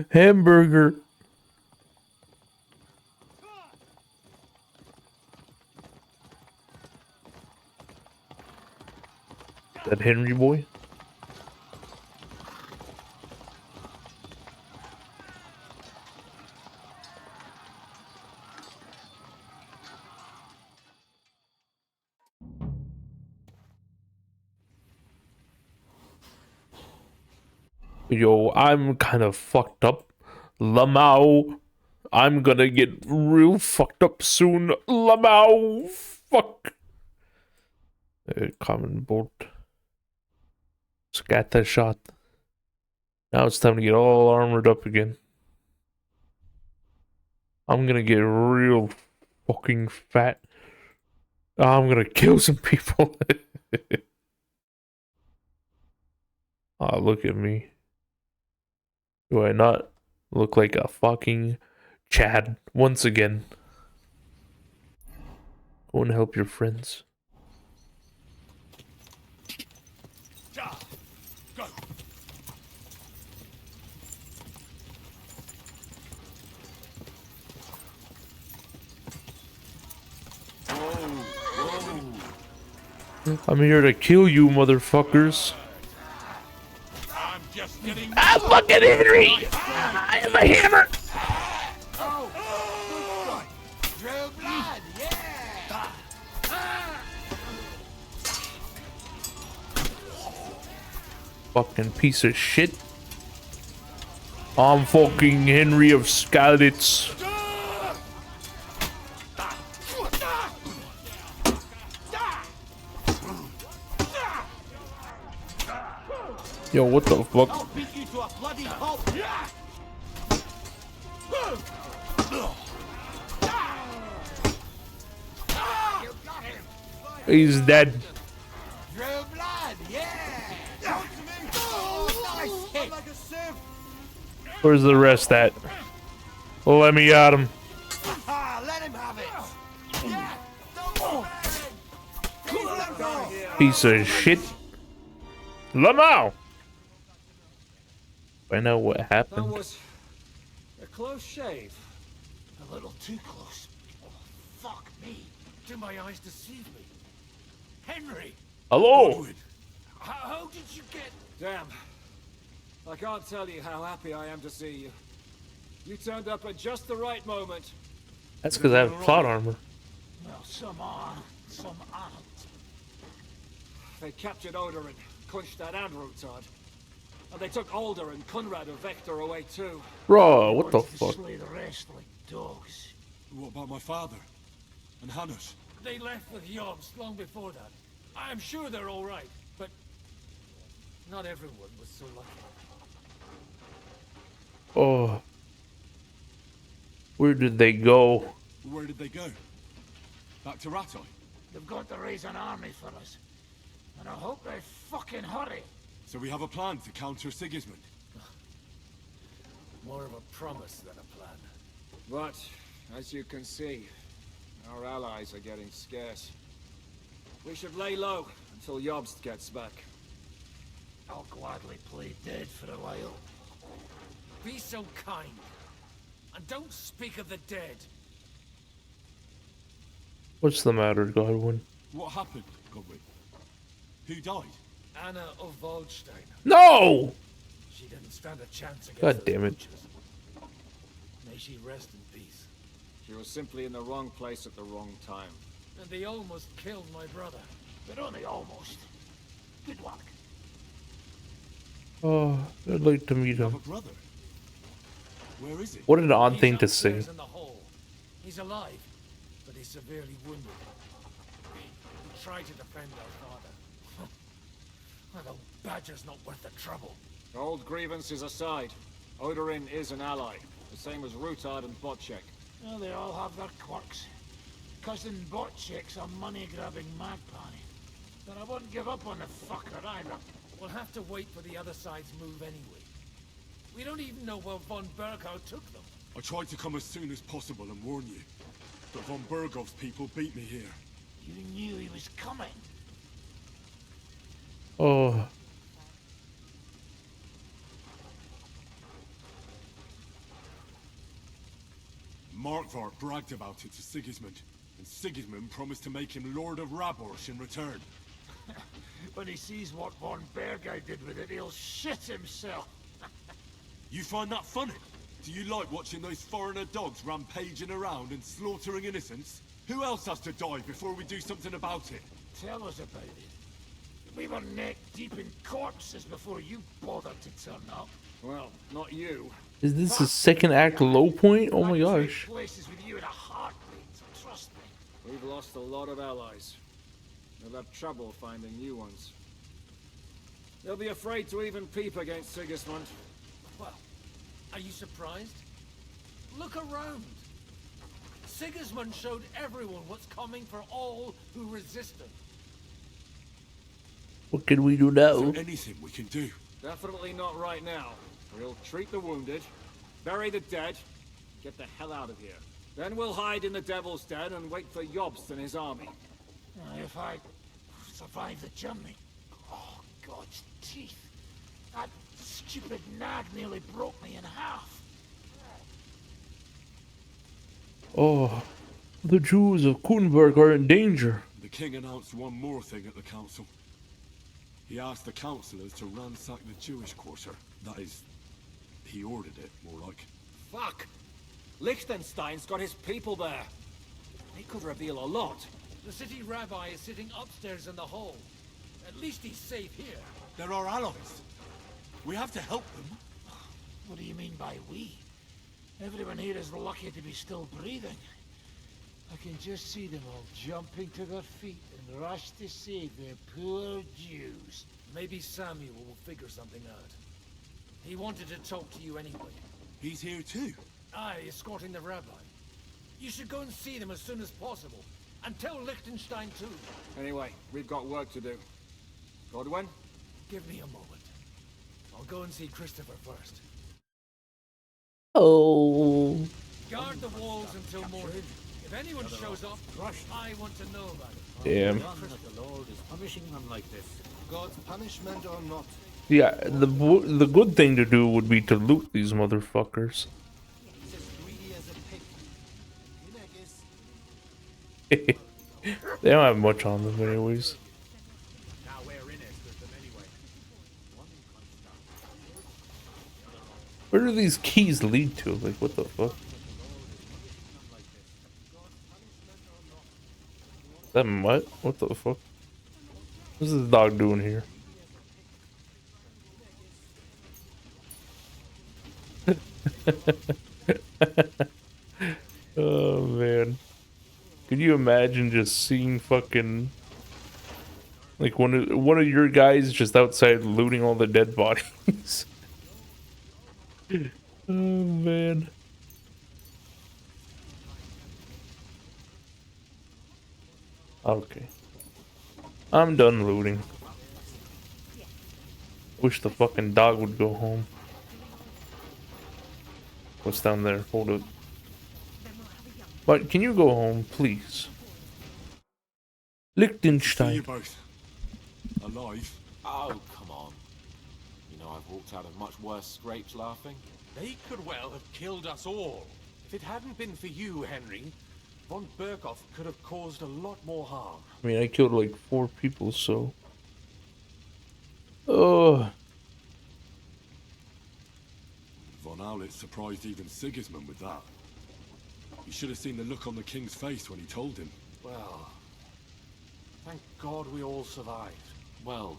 Hamburger. That Henry boy? Yo, I'm kind of fucked up. Lamau. I'm gonna get real fucked up soon. Lamau, fuck. Common bolt. Scatter shot. Now it's time to get all armored up again. I'm gonna get real fucking fat. I'm gonna kill some people. Oh, look at me. Do I not look like a fucking Chad once again? Go and help your friends. Go. I'm here to kill you, motherfuckers. I'm just getting. Ah, fucking Henry! I have a hammer! Drew blood, yeah! Fucking piece of shit. I'm fucking Henry of Skalitz. Yo, what the fuck? I'll beat you to a bloody pulp! He's dead. Drew blood, yeah! Nice hit! Where's the rest at? Let me at him. Let him have it! Piece of shit. Lamau! I know what That happened. was a close shave. A little too close. Oh, fuck me. Do my eyes deceive me? Henry! Hello! How did you get... Damn. I can't tell you how happy I am to see you. You turned up at just the right moment. That's because I have plot armor. Well, some are, some aren't. They captured Odorin, Kunstad and Rutard. And they took Alder and Conrad of Vector away too. Bro, what the fuck? Slay the rest like dogs. What about my father? And Hanush? They left with Yobs long before that. I'm sure they're all right, but not everyone was so lucky. Oh. Where did they go? Where did they go? Back to Ratoi? They've got to raise an army for us. And I hope they fucking hurry. So we have a plan to counter Sigismund? More of a promise than a plan. But, as you can see, our allies are getting scarce. We should lay low until Jobst gets back. I'll gladly play dead for a while. Be so kind. And don't speak of the dead. What's the matter, Godwin? What happened, Godwin? Who died? Anna of Waldstein. No! She didn't stand a chance against God those damn it. butchers. May she rest in peace. She was simply in the wrong place at the wrong time. And they almost killed my brother. But only almost. Good luck. Oh, I'd like to meet You have him. a brother? Where is he? What an odd thing to He's say. upstairs in the hall. He's alive, but he's severely wounded. He tried to defend our father. Well, the badger's not worth the trouble. Old grievances aside, Odorin is an ally, the same as Rutard and Botchek. Well, they all have their quirks. Cousin Botchek's a money-grabbing magpie. But I wouldn't give up on the fucker either. We'll have to wait for the other side's move anyway. We don't even know where von Berghow took them. I tried to come as soon as possible and warn you. But von Bergov's people beat me here. You knew he was coming. Oh. Markvart bragged about it to Sigismund, and Sigismund promised to make him Lord of Raborsh in return. When he sees what von Berghow did with it, he'll shit himself. You find that funny? Do you like watching those foreigner dogs rampaging around and slaughtering innocents? Who else has to die before we do something about it? Tell us about it. We were neck deep in corpses before you bothered to turn up. Well, not you. Is this a second act low point? Oh my gosh. Places with you in a heartbeat, trust me. We've lost a lot of allies. We'll have trouble finding new ones. They'll be afraid to even peep against Sigismund. Well, are you surprised? Look around. Sigismund showed everyone what's coming for all who resist him. What can we do now? Is there anything we can do? Definitely not right now. We'll treat the wounded, bury the dead, get the hell out of here. Then we'll hide in the Devil's Den and wait for Jobst and his army. If I survive the journey. Oh, God's teeth. That stupid nag nearly broke me in half. Oh, the Jews of Kutenberg are in danger. The king announced one more thing at the council. He asked the councillors to ransack the Jewish quarter. That is, he ordered it, more like. Fuck! Liechtenstein's got his people there. They could reveal a lot. The city rabbi is sitting upstairs in the hall. At least he's safe here. They're our allies. We have to help them. What do you mean by we? Everyone here is lucky to be still breathing. I can just see them all jumping to their feet and rush to save their poor Jews. Maybe Samuel will figure something out. He wanted to talk to you anyway. He's here too? Aye, escorting the rabbi. You should go and see them as soon as possible. And tell Liechtenstein too. Anyway, we've got work to do. Godwin? Give me a moment. I'll go and see Christopher first. Oh. Guard the walls until morning. If anyone shows up, I want to know about it. Damn. The Lord is punishing them like this. God's punishment or not? Yeah, the good thing to do would be to loot these motherfuckers. They don't have much on them anyways. Where do these keys lead to? Like, what the fuck? That mutt? What the fuck? What's this dog doing here? Oh man. Could you imagine just seeing fucking like one of your guys just outside looting all the dead bodies? Oh man. Okay. I'm done looting. Wish the fucking dog would go home. What's down there? Hold it. But can you go home, please? Liechtenstein. See you both. Alive? Oh, come on. You know, I've walked out of much worse scrapes laughing. They could well have killed us all. If it hadn't been for you, Henry, von Berkoff could have caused a lot more harm. I mean, I killed like 4 people, so... Oh. Von Aulitz surprised even Sigismund with that. You should have seen the look on the king's face when he told him. Well, thank God we all survived. Well,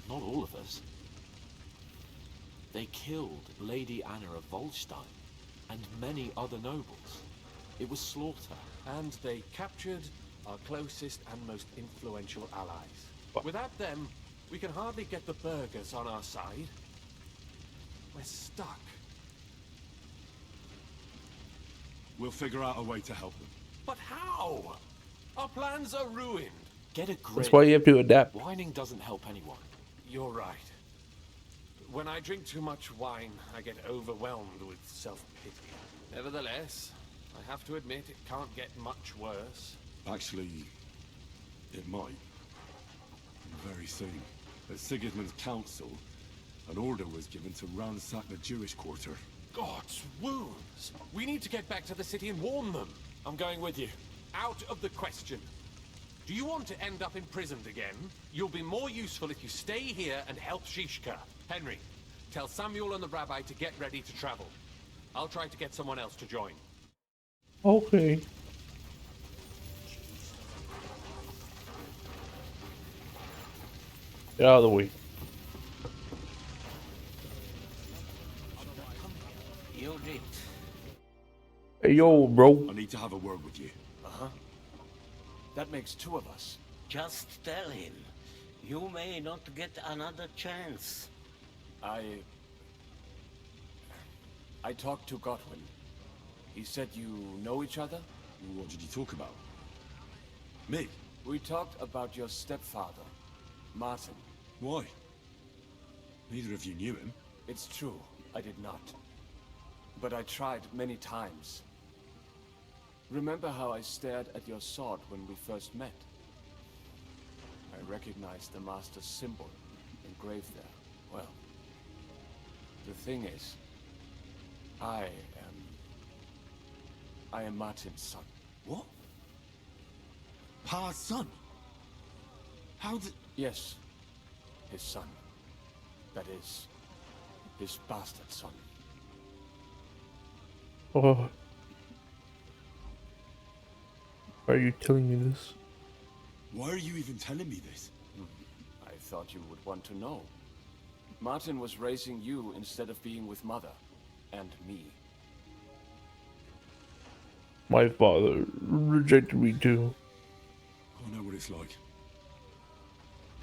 not all of us. They killed Lady Anna of Volstein and many other nobles. It was slaughter. And they captured our closest and most influential allies. Without them, we can hardly get the burghers on our side. We're stuck. We'll figure out a way to help them. But how? Our plans are ruined. Get a grip. That's why you have to adapt. Whining doesn't help anyone. You're right. When I drink too much wine, I get overwhelmed with self-pity. Nevertheless, I have to admit it can't get much worse. Actually, it might. Very soon. At Sigismund's council, an order was given to ransack the Jewish quarter. God's wounds! We need to get back to the city and warn them. I'm going with you. Out of the question. Do you want to end up imprisoned again? You'll be more useful if you stay here and help Shishka. Henry, tell Samuel and the rabbi to get ready to travel. I'll try to get someone else to join. Okay. Get out of the way. Hey, yo, bro. I need to have a word with you. Uh-huh. That makes two of us. Just tell him. You may not get another chance. I talked to Godwin. He said you know each other? What did you talk about? Me? We talked about your stepfather, Martin. Why? Neither of you knew him. It's true, I did not. But I tried many times. Remember how I stared at your sword when we first met? I recognized the Master's symbol engraved there. Well, the thing is, I am Martin's son. What? Pa's son? How did... Yes, his son. That is, his bastard son. Oh. Why are you telling me this? Why are you even telling me this? I thought you would want to know. Martin was raising you instead of being with Mother. And me. My father rejected me too. I know what it's like.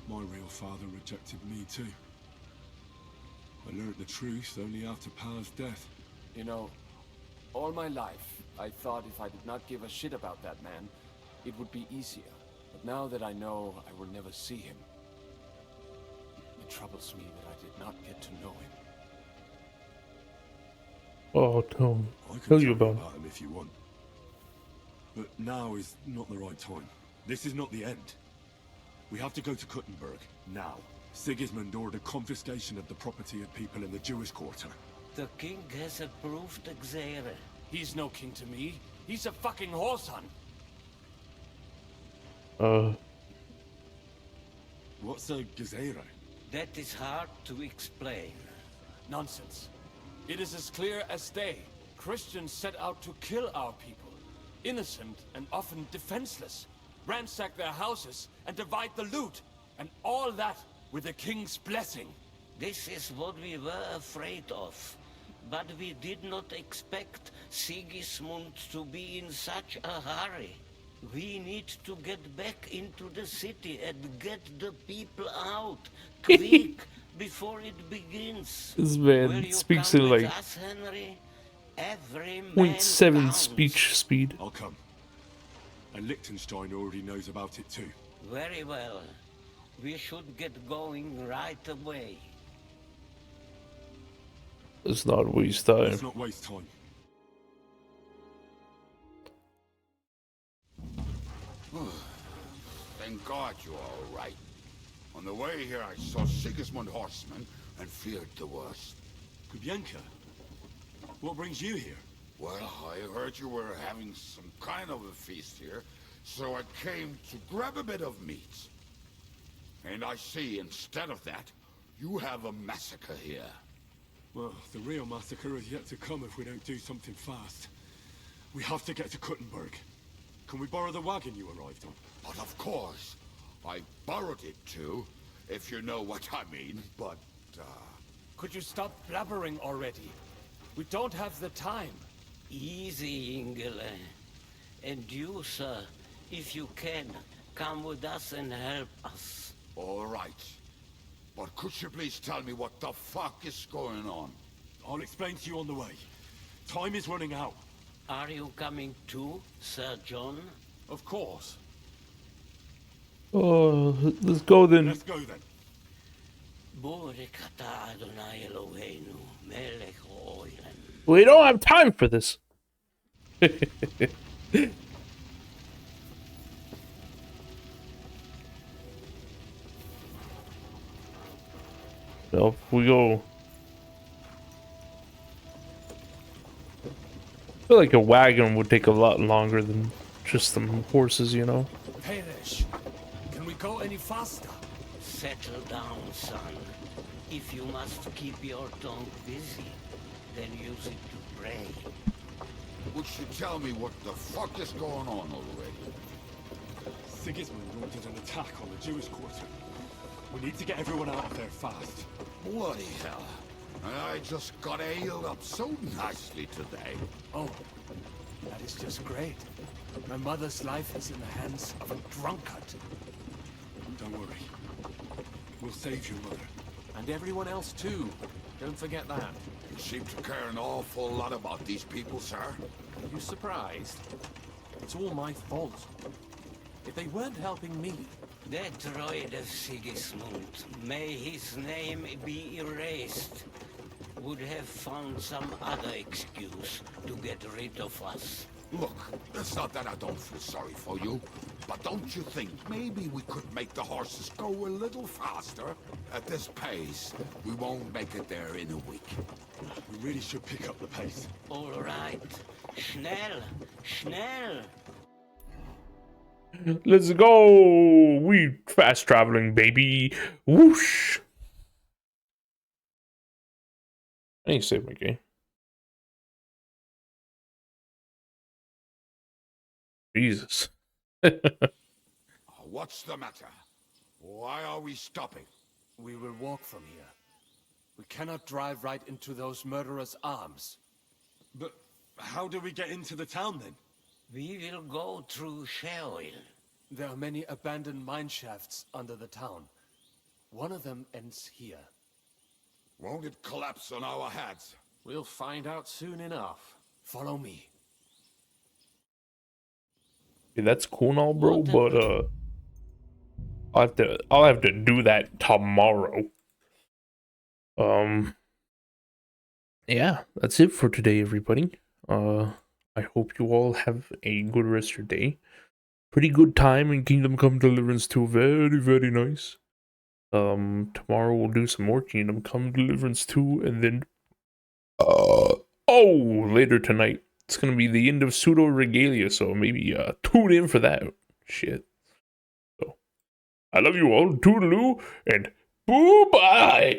My real father rejected me too. I learned the truth only after Pa's death. You know, all my life, I thought if I did not give a shit about that man, it would be easier. But now that I know I will never see him, it troubles me that I did not get to know him. Oh, Tom. I can Tell you about him if you want. But now is not the right time. This is not the end. We have to go to Kuttenberg, now. Sigismund ordered confiscation of the property of people in the Jewish quarter. The king has approved Xere. He's no king to me. He's a fucking whoreson. What's a Gezerah? That is hard to explain. Nonsense. It is as clear as day. Christians set out to kill our people. Innocent and often defenseless. Ransack their houses and divide the loot. And all that with the king's blessing. This is what we were afraid of. But we did not expect Sigismund to be in such a hurry. We need to get back into the city and get the people out. Quick, before it begins. This man speaks in like us, Henry? Every 0.7 speech speed. I'll come. And Liechtenstein already knows about it too. Very well. We should get going right away. Let's not waste time. Let's not waste time. Thank God you're all right. On the way here, I saw Sigismund horsemen and feared the worst. Kubyanka, what brings you here? Well, I heard you were having some kind of a feast here, so I came to grab a bit of meat. And I see, instead of that, you have a massacre here. Well, the real massacre is yet to come if we don't do something fast. We have to get to Kuttenberg. Can we borrow the wagon you arrived on? But of course. I borrowed it too, if you know what I mean, but, Could you stop blabbering already? We don't have the time. Easy, Ingele. And you, sir, if you can, come with us and help us. All right. But could you please tell me what the fuck is going on? I'll explain to you on the way. Time is running out. Are you coming too, Sir John? Of course. Oh, let's go then. Let's go then. We don't have time for this. Well, we go. I feel like a wagon would take a lot longer than just some horses, you know? Perish. Can we go any faster? Settle down, son. If you must keep your tongue busy, then use it to pray. Would you tell me what the fuck is going on already? Sigismund ordered an attack on the Jewish quarter. We need to get everyone out of there fast. Bloody hell. I just got ailed up so nicely today. Oh, is just great. My mother's life is in the hands of a drunkard. Don't worry. We'll save your mother. And everyone else too. Don't forget that. You seem to care an awful lot about these people, sir. Are you surprised? It's all my fault. If they weren't helping me... That droid of Sigismund, may his name be erased, would have found some other excuse to get rid of us. Look, it's not that I don't feel sorry for you, but don't you think maybe we could make the horses go a little faster? At this pace, we won't make it there in a week. We really should pick up the pace. All right. Schnell! Schnell! Let's go! We fast traveling, baby. Whoosh! I need to save my game. Jesus. What's the matter? Why are we stopping? We will walk from here. We cannot drive right into those murderers' arms. But how do we get into the town then? We will go through Sherwill. There are many abandoned mine shafts under the town. One of them ends here. Won't it collapse on our heads? We'll find out soon enough. Follow me. Yeah, that's cool and all, bro, but I'll have to do that tomorrow. Yeah, that's it for today, everybody. I hope you all have a good rest of your day. Pretty good time in Kingdom Come Deliverance 2. Very, very nice. Tomorrow we'll do some more Kingdom Come Deliverance 2, and then later tonight it's gonna be the end of Pseudo Regalia, so maybe tune in for that shit. So I love you all, toodaloo, and boo bye.